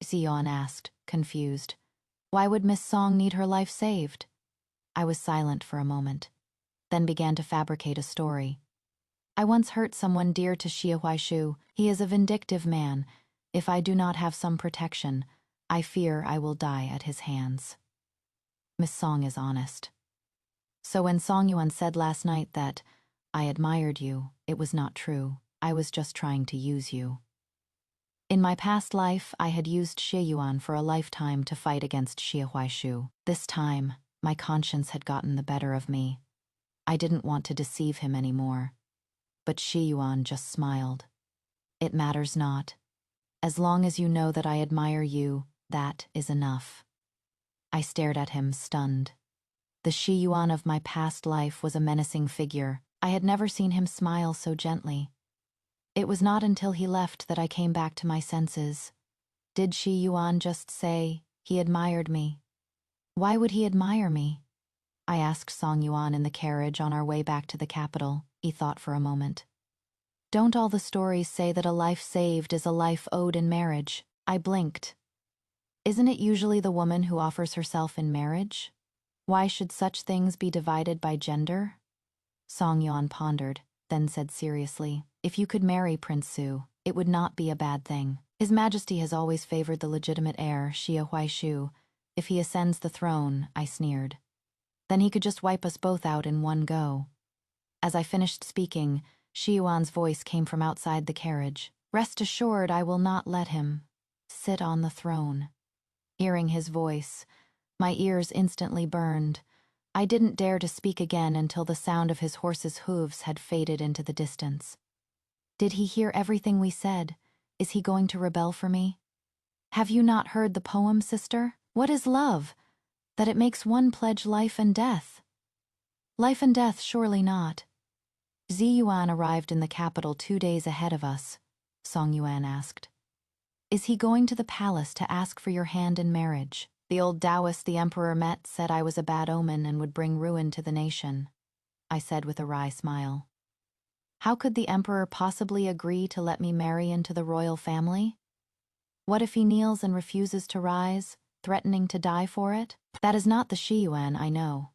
Xion asked, confused. Why would Miss Song need her life saved? I was silent for a moment, then began to fabricate a story. I once hurt someone dear to Xie Huaishu. He is a vindictive man. If I do not have some protection, I fear I will die at his hands. Miss Song is honest. So when Song Yuan said last night that I admired you, it was not true. I was just trying to use you. In my past life, I had used Xie Yuan for a lifetime to fight against Xie Huaishu. This time, my conscience had gotten the better of me. I didn't want to deceive him anymore. But Xie Yuan just smiled. It matters not. As long as you know that I admire you, that is enough. I stared at him, stunned. The Xie Yuan of my past life was a menacing figure. I had never seen him smile so gently. It was not until he left that I came back to my senses. Did Xie Yuan just say he admired me? Why would he admire me? I asked Song Yuan in the carriage on our way back to the capital. He thought for a moment. Don't all the stories say that a life saved is a life owed in marriage? I blinked. Isn't it usually the woman who offers herself in marriage? Why should such things be divided by gender? Song Yuan pondered, then said seriously, if you could marry Prince Su, it would not be a bad thing. His Majesty has always favored the legitimate heir, Xie Huaishu. If he ascends the throne, I sneered. Then he could just wipe us both out in one go. As I finished speaking, Xie Yuan's voice came from outside the carriage. Rest assured I will not let him sit on the throne. Hearing his voice, my ears instantly burned. I didn't dare to speak again until the sound of his horse's hooves had faded into the distance. Did he hear everything we said? Is he going to rebel for me? Have you not heard the poem, sister? What is love? That it makes one pledge life and death. Life and death, surely not. Xie Yuan arrived in the capital 2 days ahead of us, Song Yuan asked. Is he going to the palace to ask for your hand in marriage? The old Taoist the emperor met said I was a bad omen and would bring ruin to the nation, I said with a wry smile. How could the emperor possibly agree to let me marry into the royal family? What if he kneels and refuses to rise, threatening to die for it? That is not the Xie Yuan I know.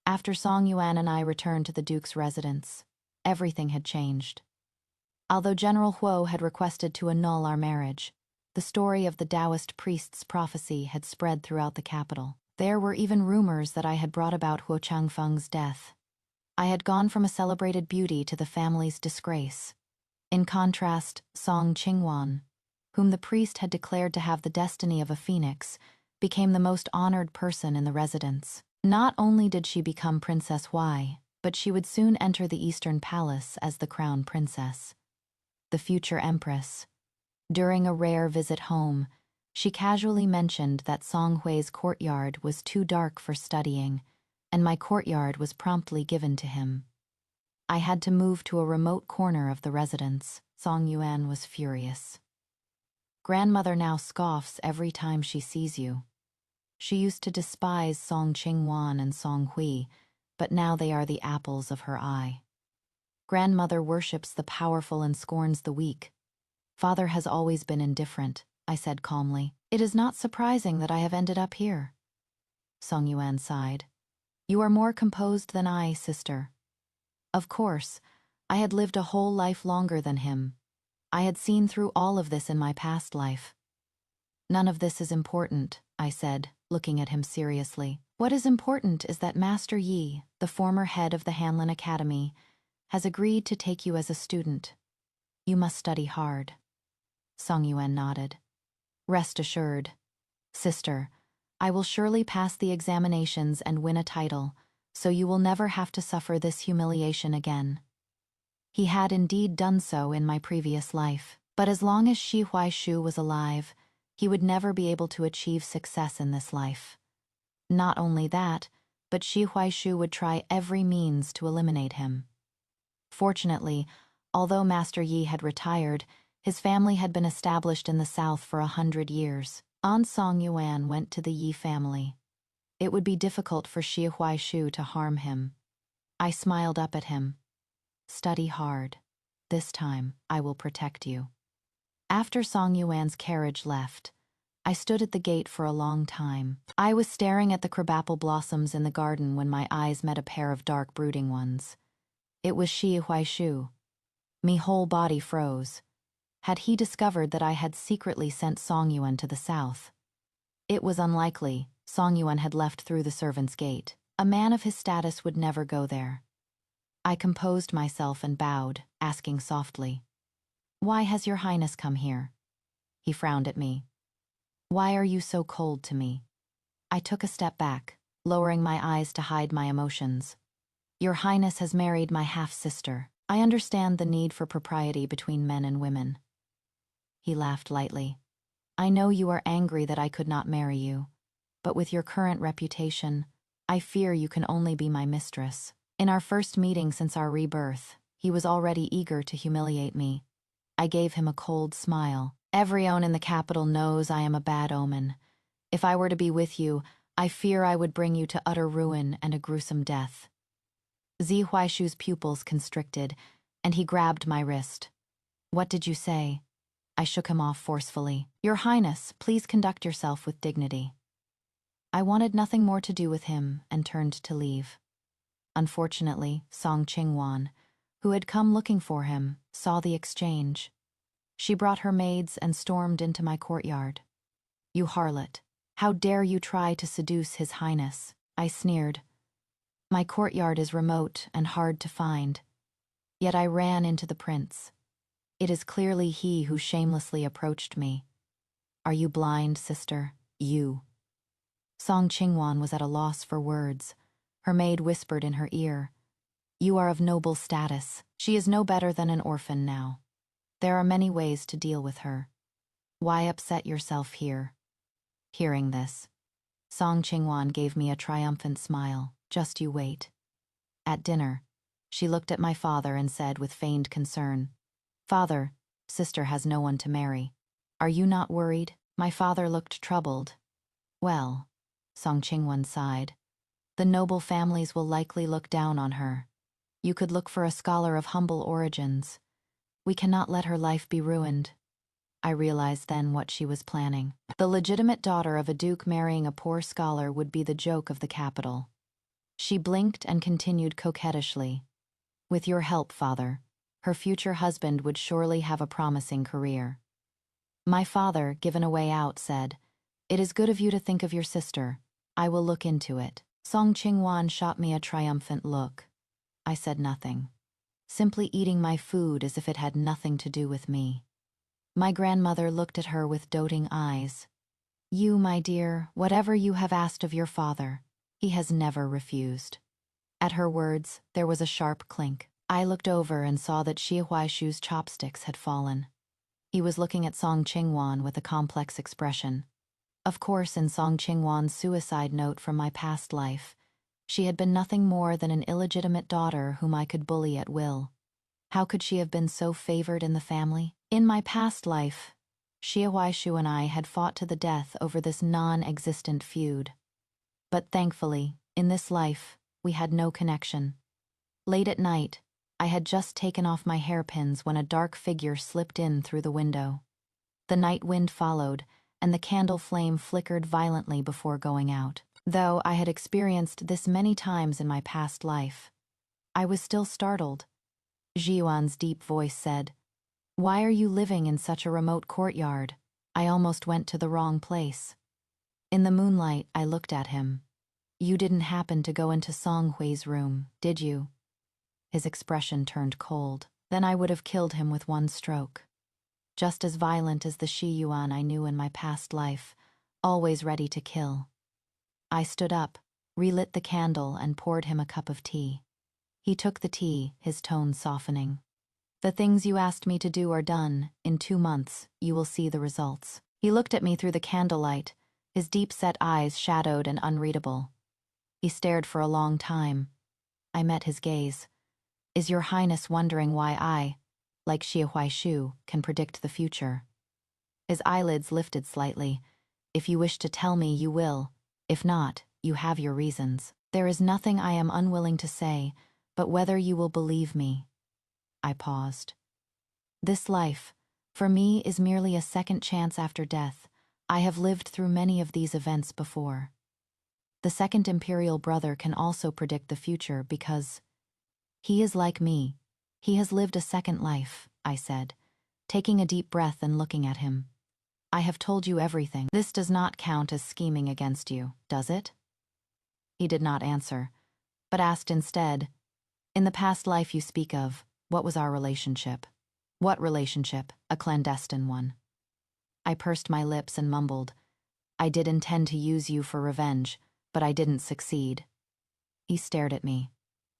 After Song Yuan and I returned to the duke's residence, everything had changed. Although General Huo had requested to annul our marriage, the story of the Taoist priest's prophecy had spread throughout the capital. There were even rumors that I had brought about Huo Changfeng's death. I had gone from a celebrated beauty to the family's disgrace. In contrast, Song Qingwan, whom the priest had declared to have the destiny of a phoenix, became the most honored person in the residence. Not only did she become Princess Huai, but she would soon enter the Eastern Palace as the crown princess. The future empress. During a rare visit home, she casually mentioned that Song Hui's courtyard was too dark for studying, and my courtyard was promptly given to him. I had to move to a remote corner of the residence. Song Yuan was furious. Grandmother now scoffs every time she sees you. She used to despise Song Qingwan and Song Hui, but now they are the apples of her eye. Grandmother worships the powerful and scorns the weak. Father has always been indifferent, I said calmly. It is not surprising that I have ended up here. Song Yuan sighed. You are more composed than I, sister. Of course, I had lived a whole life longer than him. I had seen through all of this in my past life. None of this is important, I said, looking at him seriously. What is important is that Master Yi, the former head of the Hanlin Academy, has agreed to take you as a student. You must study hard. Song Yuan nodded. Rest assured, sister, I will surely pass the examinations and win a title, so you will never have to suffer this humiliation again. He had indeed done so in my previous life, but as long as Xie Huaishu was alive, he would never be able to achieve success in this life. Not only that, but Xie Huaishu would try every means to eliminate him. Fortunately, although Master Yi had retired, his family had been established in the south for 100 years. Aunt Song Yuan went to the Yi family. It would be difficult for Xie Huaishu to harm him. I smiled up at him. Study hard. This time, I will protect you. After Song Yuan's carriage left, I stood at the gate for a long time. I was staring at the crabapple blossoms in the garden when my eyes met a pair of dark brooding ones. It was Shi Huaishu. Me whole body froze. Had he discovered that I had secretly sent Song Yuan to the south? It was unlikely. Song Yuan had left through the servants' gate. A man of his status would never go there. I composed myself and bowed, asking softly, "Why has your highness come here?" He frowned at me. "Why are you so cold to me?" I took a step back, lowering my eyes to hide my emotions. "Your highness has married my half-sister. I understand the need for propriety between men and women." He laughed lightly. "I know you are angry that I could not marry you, but with your current reputation, I fear you can only be my mistress." In our first meeting since our rebirth, he was already eager to humiliate me. I gave him a cold smile. "Everyone in the capital knows I am a bad omen. If I were to be with you, I fear I would bring you to utter ruin and a gruesome death." Zi Huaishu's pupils constricted, and he grabbed my wrist. "What did you say?" I shook him off forcefully. "Your Highness, please conduct yourself with dignity." I wanted nothing more to do with him and turned to leave. Unfortunately, Song Qingwan, who had come looking for him, saw the exchange. She brought her maids and stormed into my courtyard. "You harlot, how dare you try to seduce His Highness?" I sneered. "My courtyard is remote and hard to find." Yet I ran into the prince. It is clearly he who shamelessly approached me. "Are you blind, sister? You?" Song Qingwan was at a loss for words. Her maid whispered in her ear, "You are of noble status. She is no better than an orphan now. There are many ways to deal with her. Why upset yourself here?" Hearing this, Song Qingwan gave me a triumphant smile. "Just you wait." At dinner, she looked at my father and said with feigned concern, "Father, sister has no one to marry. Are you not worried?" My father looked troubled. "Well," Song Qingwan sighed, "the noble families will likely look down on her. You could look for a scholar of humble origins. We cannot let her life be ruined." I realized then what she was planning. The legitimate daughter of a duke marrying a poor scholar would be the joke of the capital. She blinked and continued coquettishly, "With your help, father, her future husband would surely have a promising career." My father, given a way out, said, "It is good of you to think of your sister. I will look into it." Song Qingwan shot me a triumphant look. I said nothing, simply eating my food as if it had nothing to do with me. My grandmother looked at her with doting eyes. "You, my dear, whatever you have asked of your father, he has never refused." At her words, there was a sharp clink. I looked over and saw that Shi Huaishu's chopsticks had fallen. He was looking at Song Qingwan with a complex expression. Of course, in Song Qingwan's suicide note from my past life, she had been nothing more than an illegitimate daughter whom I could bully at will. How could she have been so favored in the family? In my past life, Xia Huaishu and I had fought to the death over this non-existent feud. But thankfully, in this life, we had no connection. Late at night, I had just taken off my hairpins when a dark figure slipped in through the window. The night wind followed, and the candle flame flickered violently before going out. Though I had experienced this many times in my past life, I was still startled. Zhiyuan's deep voice said, "Why are you living in such a remote courtyard? I almost went to the wrong place." In the moonlight, I looked at him. "You didn't happen to go into Song Hui's room, did you?" His expression turned cold. Then I would have killed him with one stroke. Just as violent as the Shi Yuan I knew in my past life, always ready to kill. I stood up, relit the candle, and poured him a cup of tea. He took the tea, his tone softening. "The things you asked me to do are done. In 2 months, you will see the results." He looked at me through the candlelight, his deep-set eyes shadowed and unreadable. He stared for a long time. I met his gaze. "Is your highness wondering why I, like Xia Huaishu, can predict the future?" His eyelids lifted slightly. "If you wish to tell me, you will. If not, you have your reasons." "There is nothing I am unwilling to say, But whether you will believe me, I paused. This life, for me, is merely a second chance after death. I have lived through many of these events before. The second imperial brother can also predict the future because he is like me. He has lived a second life, I said, taking a deep breath and looking at him. I have told you everything. This does not count as scheming against you, does it? He did not answer, but asked instead, in the past life you speak of, what was our relationship? What relationship? A clandestine one. I pursed my lips and mumbled, I did intend to use you for revenge, but I didn't succeed. He stared at me.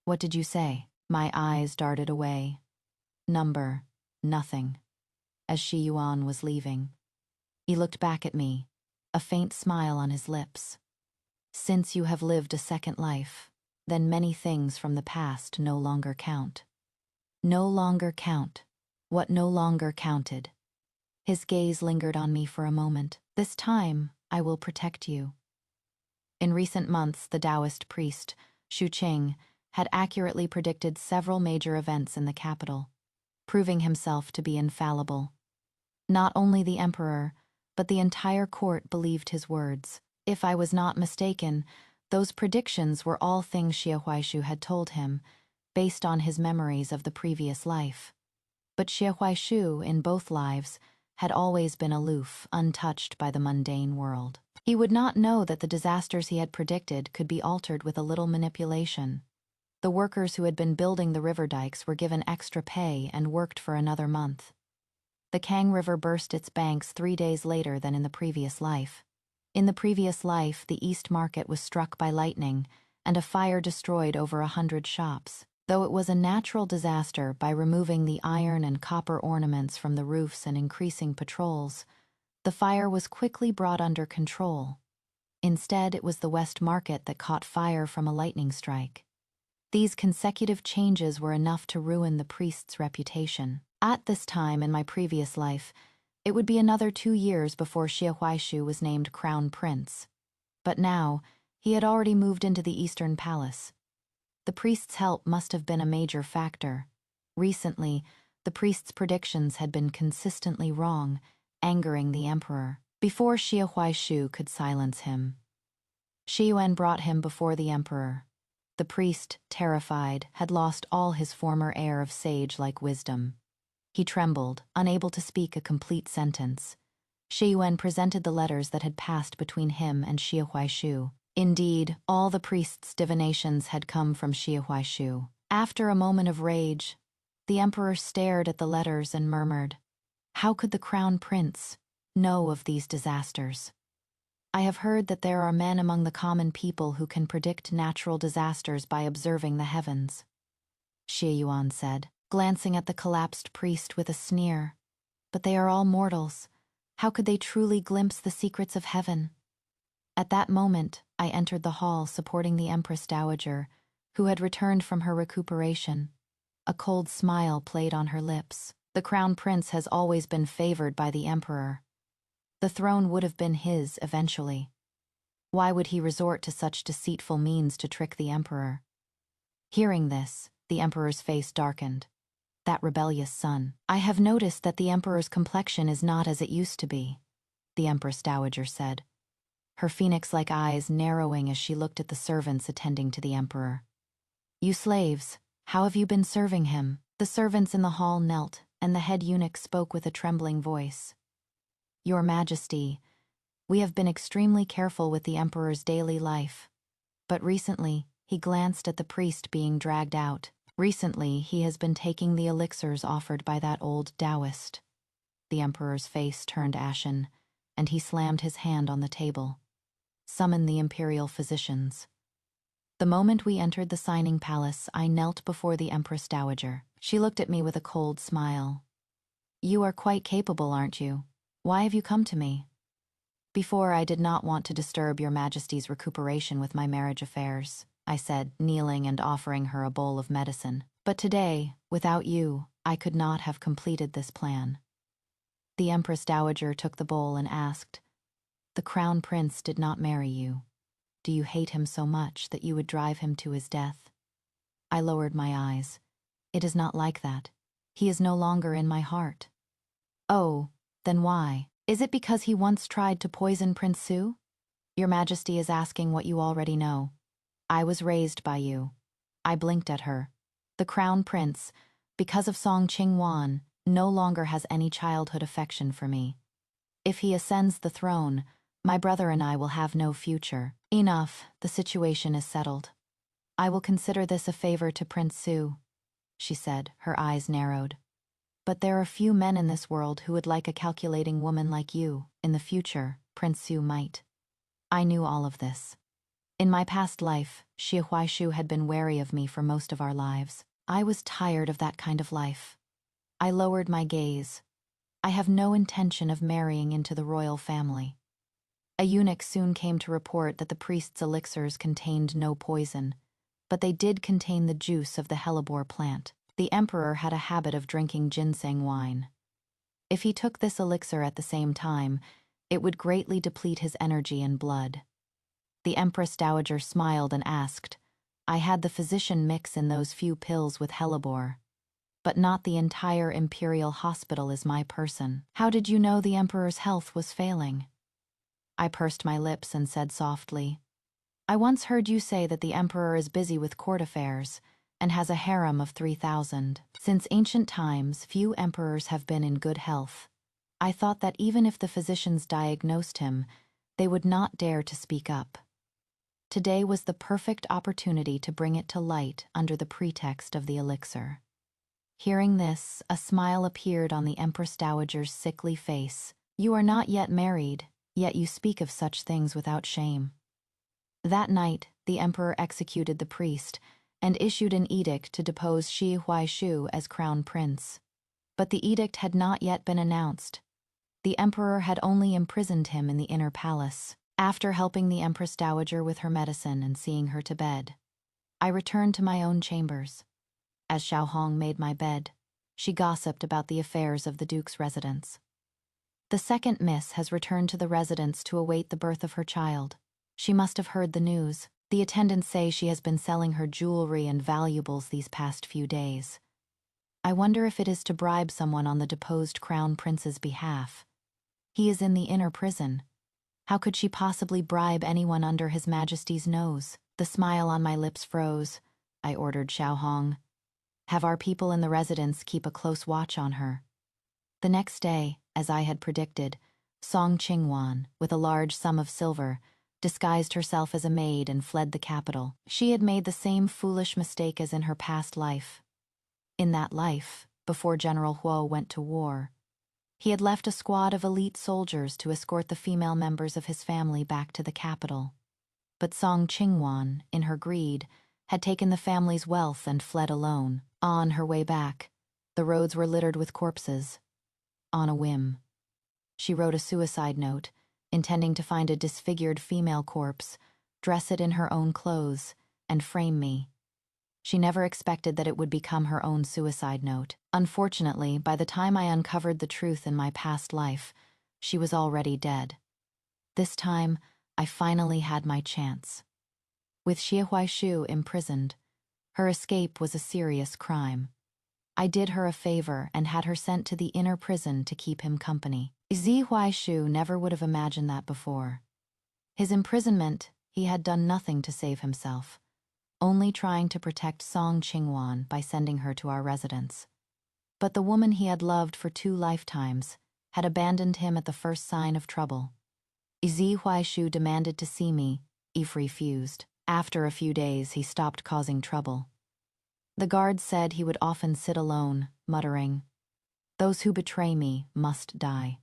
What did you say? My eyes darted away. Number, nothing. As Shi Yuan was leaving, he looked back at me, a faint smile on his lips. Since you have lived a second life, then many things from the past no longer count. No longer count. What no longer counted? His gaze lingered on me for a moment. This time, I will protect you. In recent months, the Taoist priest, Xu Qing, had accurately predicted several major events in the capital, proving himself to be infallible. Not only the emperor, but the entire court believed his words. If I was not mistaken, those predictions were all things Xie Huaishu had told him, based on his memories of the previous life. But Xie Huaishu, in both lives, had always been aloof, untouched by the mundane world. He would not know that the disasters he had predicted could be altered with a little manipulation. The workers who had been building the river dikes were given extra pay and worked for another month. The Kang River burst its banks 3 days later than in the previous life. In the previous life, the East Market was struck by lightning, and a fire destroyed over 100 shops. Though it was a natural disaster by removing the iron and copper ornaments from the roofs and increasing patrols, the fire was quickly brought under control. Instead, it was the West Market that caught fire from a lightning strike. These consecutive changes were enough to ruin the priest's reputation. At this time in my previous life, it would be another 2 years before Xie Huaishu was named Crown Prince. But now, he had already moved into the Eastern Palace. The priest's help must have been a major factor. Recently, the priest's predictions had been consistently wrong, angering the emperor. Before Xie Huaishu could silence him, Shi Yuan brought him before the emperor. The priest, terrified, had lost all his former air of sage-like wisdom. He trembled, unable to speak a complete sentence. Shi Yuan presented the letters that had passed between him and Xie Huaishu. Indeed, all the priest's divinations had come from Xie Huaishu. After a moment of rage, the emperor stared at the letters and murmured, "How could the crown prince know of these disasters? I have heard that there are men among the common people who can predict natural disasters by observing the heavens," Xie Yuan said, glancing at the collapsed priest with a sneer. "But they are all mortals. How could they truly glimpse the secrets of heaven?" At that moment, I entered the hall supporting the Empress Dowager, who had returned from her recuperation. A cold smile played on her lips. The crown prince has always been favored by the emperor. The throne would have been his eventually. Why would he resort to such deceitful means to trick the emperor? Hearing this, the emperor's face darkened. That rebellious son. "I have noticed that the emperor's complexion is not as it used to be," the Empress Dowager said, her phoenix-like eyes narrowing as she looked at the servants attending to the emperor. "You slaves, how have you been serving him?" The servants in the hall knelt, and the head eunuch spoke with a trembling voice. "Your Majesty, we have been extremely careful with the emperor's daily life. But recently, he glanced at the priest being dragged out. Recently, he has been taking the elixirs offered by that old Taoist." The emperor's face turned ashen, and he slammed his hand on the table. "Summon the imperial physicians." The moment we entered the signing palace, I knelt before the Empress Dowager. She looked at me with a cold smile. "You are quite capable, aren't you? Why have you come to me?" "Before, I did not want to disturb your Majesty's recuperation with my marriage affairs," I said, kneeling and offering her a bowl of medicine. "But today, without you, I could not have completed this plan." The Empress Dowager took the bowl and asked, "The crown prince did not marry you. Do you hate him so much that you would drive him to his death?" I lowered my eyes. It is not like that. He is no longer in my heart. Oh, then why? Is it because he once tried to poison Prince Su? Your Majesty is asking what you already know. I was raised by you. I blinked at her. The crown prince, because of Song Qingwan, no longer has any childhood affection for me. If he ascends the throne, my brother and I will have no future. Enough, the situation is settled. I will consider this a favor to Prince Su, she said, her eyes narrowed. But there are few men in this world who would like a calculating woman like you. In the future, Prince Su might. I knew all of this. In my past life, Xie Huaishu had been wary of me for most of our lives. I was tired of that kind of life. I lowered my gaze. I have no intention of marrying into the royal family. A eunuch soon came to report that the priest's elixirs contained no poison, but they did contain the juice of the hellebore plant. The emperor had a habit of drinking ginseng wine. If he took this elixir at the same time, it would greatly deplete his energy and blood. The empress dowager smiled and asked, I had the physician mix in those few pills with hellebore. But not the entire imperial hospital is my person. How did you know the emperor's health was failing? I pursed my lips and said softly, I once heard you say that the emperor is busy with court affairs and has a harem of 3,000. Since ancient times, few emperors have been in good health. I thought that even if the physicians diagnosed him, they would not dare to speak up. Today was the perfect opportunity to bring it to light under the pretext of the elixir. Hearing this, a smile appeared on the Empress Dowager's sickly face. You are not yet married, yet you speak of such things without shame. That night, the emperor executed the priest and issued an edict to depose Xie Huaishu as crown prince. But the edict had not yet been announced. The emperor had only imprisoned him in the inner palace. After helping the Empress Dowager with her medicine and seeing her to bed, I returned to my own chambers. As Xiaohong made my bed, she gossiped about the affairs of the duke's residence. The second miss has returned to the residence to await the birth of her child. She must have heard the news. The attendants say she has been selling her jewelry and valuables these past few days. I wonder if it is to bribe someone on the deposed crown prince's behalf. He is in the inner prison. How could she possibly bribe anyone under His Majesty's nose? The smile on my lips froze. I ordered Xiaohong, have our people in the residence keep a close watch on her. The next day, as I had predicted, Song Qingwan, with a large sum of silver, disguised herself as a maid and fled the capital. She had made the same foolish mistake as in her past life. In that life, before General Huo went to war, he had left a squad of elite soldiers to escort the female members of his family back to the capital. But Song Qingwan, in her greed, had taken the family's wealth and fled alone. On her way back, the roads were littered with corpses. On a whim, she wrote a suicide note, intending to find a disfigured female corpse, dress it in her own clothes, and frame me. She never expected that it would become her own suicide note. Unfortunately, by the time I uncovered the truth in my past life, she was already dead. This time, I finally had my chance. With Xie Huaishu imprisoned, her escape was a serious crime. I did her a favor and had her sent to the inner prison to keep him company. Xie Huaishu never would have imagined that before. His imprisonment, he had done nothing to save himself, only trying to protect Song Qingwan by sending her to our residence. But the woman he had loved for 2 lifetimes had abandoned him at the first sign of trouble. Xie Huaishu demanded to see me. Eve refused. After a few days, he stopped causing trouble. The guards said he would often sit alone, muttering, "Those who betray me must die."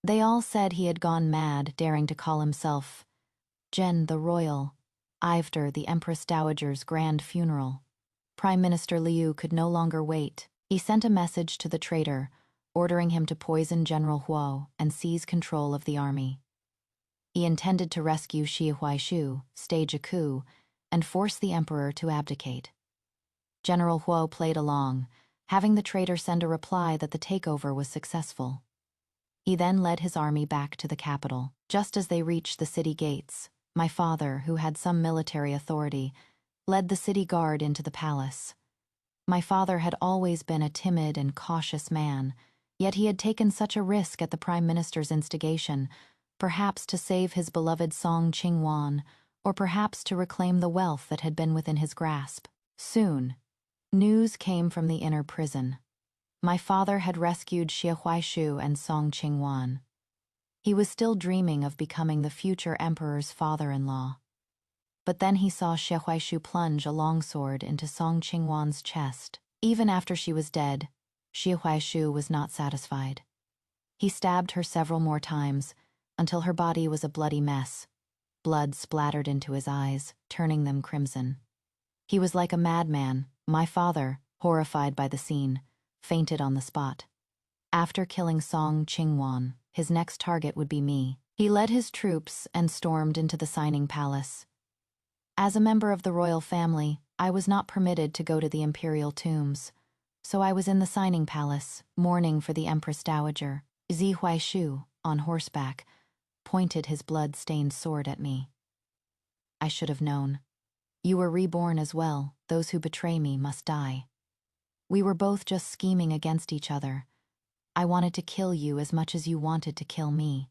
They all said he had gone mad, daring to call himself Zhen the Royal, after the Empress Dowager's grand funeral. Prime Minister Liu could no longer wait. He sent a message to the traitor, ordering him to poison General Huo and seize control of the army. He intended to rescue Xie Huaishu, stage a coup, and force the emperor to abdicate. General Huo played along, having the traitor send a reply that the takeover was successful. He then led his army back to the capital. Just as they reached the city gates, my father, who had some military authority, led the city guard into the palace. My father had always been a timid and cautious man, yet he had taken such a risk at the Prime Minister's instigation, perhaps to save his beloved Song Qingwan, or perhaps to reclaim the wealth that had been within his grasp. Soon, news came from the inner prison. My father had rescued Xie Huaishu and Song Qingwan. He was still dreaming of becoming the future emperor's father-in-law. But then he saw Xie Huaishu plunge a longsword into Song Qingwan's chest. Even after she was dead, Xie Huaishu was not satisfied. He stabbed her several more times, until her body was a bloody mess. Blood splattered into his eyes, turning them crimson. He was like a madman. My father, horrified by the scene, fainted on the spot. After killing Song Qingwan, his next target would be me. He led his troops and stormed into the signing palace. As a member of the royal family, I was not permitted to go to the imperial tombs, so I was in the signing palace, mourning for the Empress Dowager. Xie Huaishu, on horseback, pointed his blood-stained sword at me. I should have known. You were reborn as well. Those who betray me must die. We were both just scheming against each other. I wanted to kill you as much as you wanted to kill me.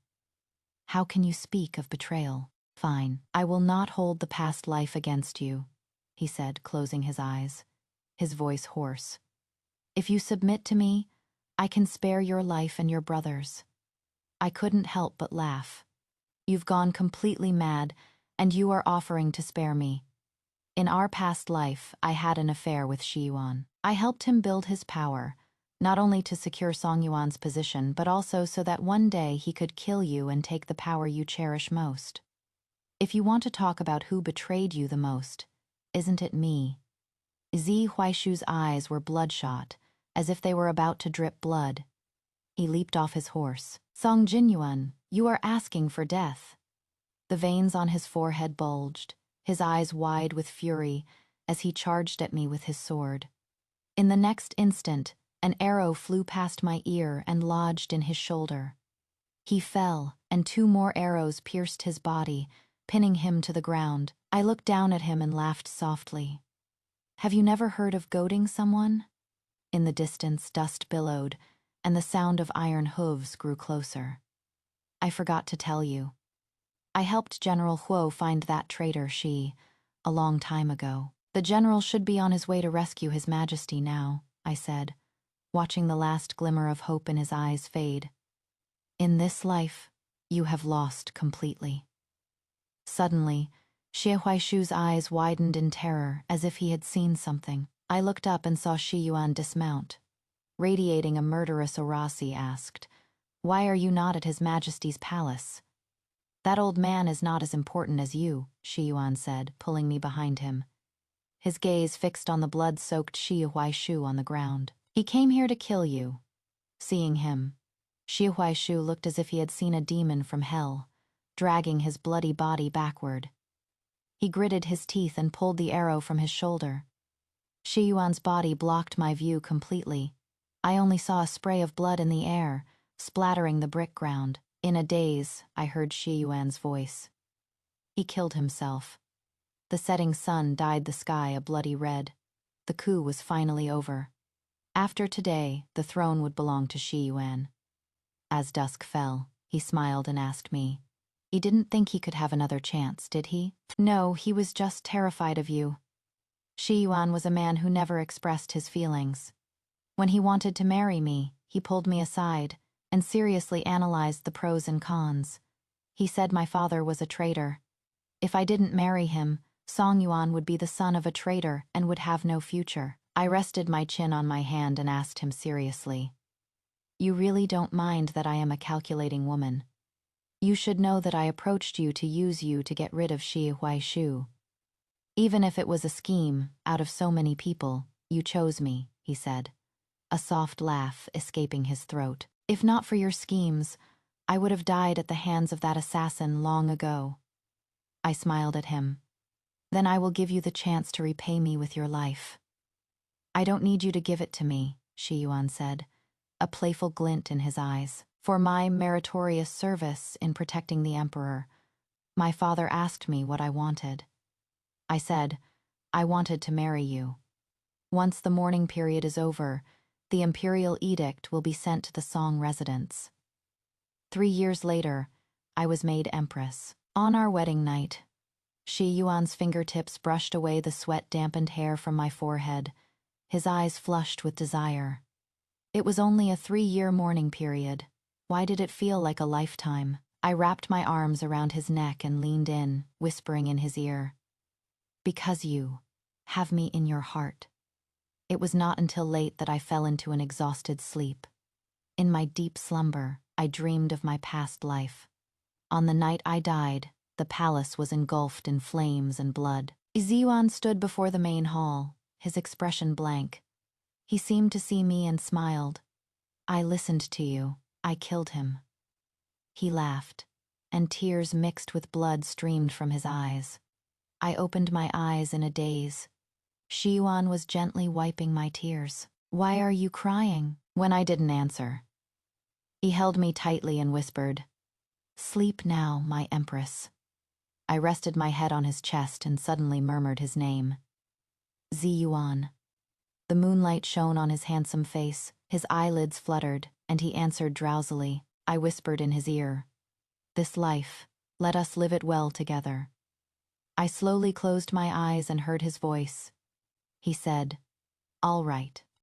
How can you speak of betrayal? Fine, I will not hold the past life against you, he said, closing his eyes, his voice hoarse. If you submit to me, I can spare your life and your brother's. I couldn't help but laugh. You've gone completely mad, and you are offering to spare me. In our past life, I had an affair with Shi Yuan. I helped him build his power, not only to secure Song Yuan's position, but also so that one day he could kill you and take the power you cherish most. If you want to talk about who betrayed you the most, isn't it me? Xie Huaishu's eyes were bloodshot, as if they were about to drip blood. He leaped off his horse. Song Jinyuan, you are asking for death. The veins on his forehead bulged, his eyes wide with fury, as he charged at me with his sword. In the next instant, an arrow flew past my ear and lodged in his shoulder. He fell, and 2 more arrows pierced his body, pinning him to the ground. I looked down at him and laughed softly. Have you never heard of goading someone? In the distance, dust billowed, and the sound of iron hooves grew closer. I forgot to tell you. I helped General Huo find that traitor Shi a long time ago. The general should be on his way to rescue His Majesty now, I said, watching the last glimmer of hope in his eyes fade. In this life, you have lost completely. Suddenly, Xie Huaishu's eyes widened in terror, as if he had seen something. I looked up and saw Shi Yuan dismount. Radiating a murderous aura, he asked, "Why are you not at His Majesty's palace?" "That old man is not as important as you," Shi Yuan said, pulling me behind him. His gaze fixed on the blood-soaked Xie Huaishu on the ground. "He came here to kill you." Seeing him, Xie Huaishu looked as if he had seen a demon from hell, dragging his bloody body backward. He gritted his teeth and pulled the arrow from his shoulder. Shi Yuan's body blocked my view completely. I only saw a spray of blood in the air, splattering the brick ground. In a daze, I heard Shi Yuan's voice. He killed himself. The setting sun dyed the sky a bloody red. The coup was finally over. After today, the throne would belong to Shi Yuan. As dusk fell, he smiled and asked me, "He didn't think he could have another chance, did he?" "No, he was just terrified of you." Shi Yuan was a man who never expressed his feelings. When he wanted to marry me, he pulled me aside and seriously analyzed the pros and cons. He said my father was a traitor. If I didn't marry him, Song Yuan would be the son of a traitor and would have no future. I rested my chin on my hand and asked him seriously, "You really don't mind that I am a calculating woman? You should know that I approached you to use you to get rid of Xie Huaishu. Even if it was a scheme, out of so many people, you chose me," he said, a soft laugh escaping his throat. "If not for your schemes, I would have died at the hands of that assassin long ago." I smiled at him. "Then I will give you the chance to repay me with your life." "I don't need you to give it to me," Shi Yuan said, a playful glint in his eyes. "For my meritorious service in protecting the emperor, my father asked me what I wanted. I said, I wanted to marry you. Once the mourning period is over, the imperial edict will be sent to the Song residence. 3 years later, I was made empress. On our wedding night, Shi Yuan's fingertips brushed away the sweat-dampened hair from my forehead, his eyes flushed with desire. It was only a 3-year mourning period. Why did it feel like a lifetime? I wrapped my arms around his neck and leaned in, whispering in his ear, "Because you have me in your heart." It was not until late that I fell into an exhausted sleep. In my deep slumber, I dreamed of my past life. On the night I died, the palace was engulfed in flames and blood. Ziyuan stood before the main hall, his expression blank. He seemed to see me and smiled. "I listened to you. I killed him." He laughed, and tears mixed with blood streamed from his eyes. I opened my eyes in a daze. Shi Yuan was gently wiping my tears. "Why are you crying?" When I didn't answer, he held me tightly and whispered, "Sleep now, my empress." I rested my head on his chest and suddenly murmured his name. Ziyuan. The moonlight shone on his handsome face, his eyelids fluttered, and he answered drowsily. I whispered in his ear, "This life, let us live it well together." I slowly closed my eyes and heard his voice. He said, "All right."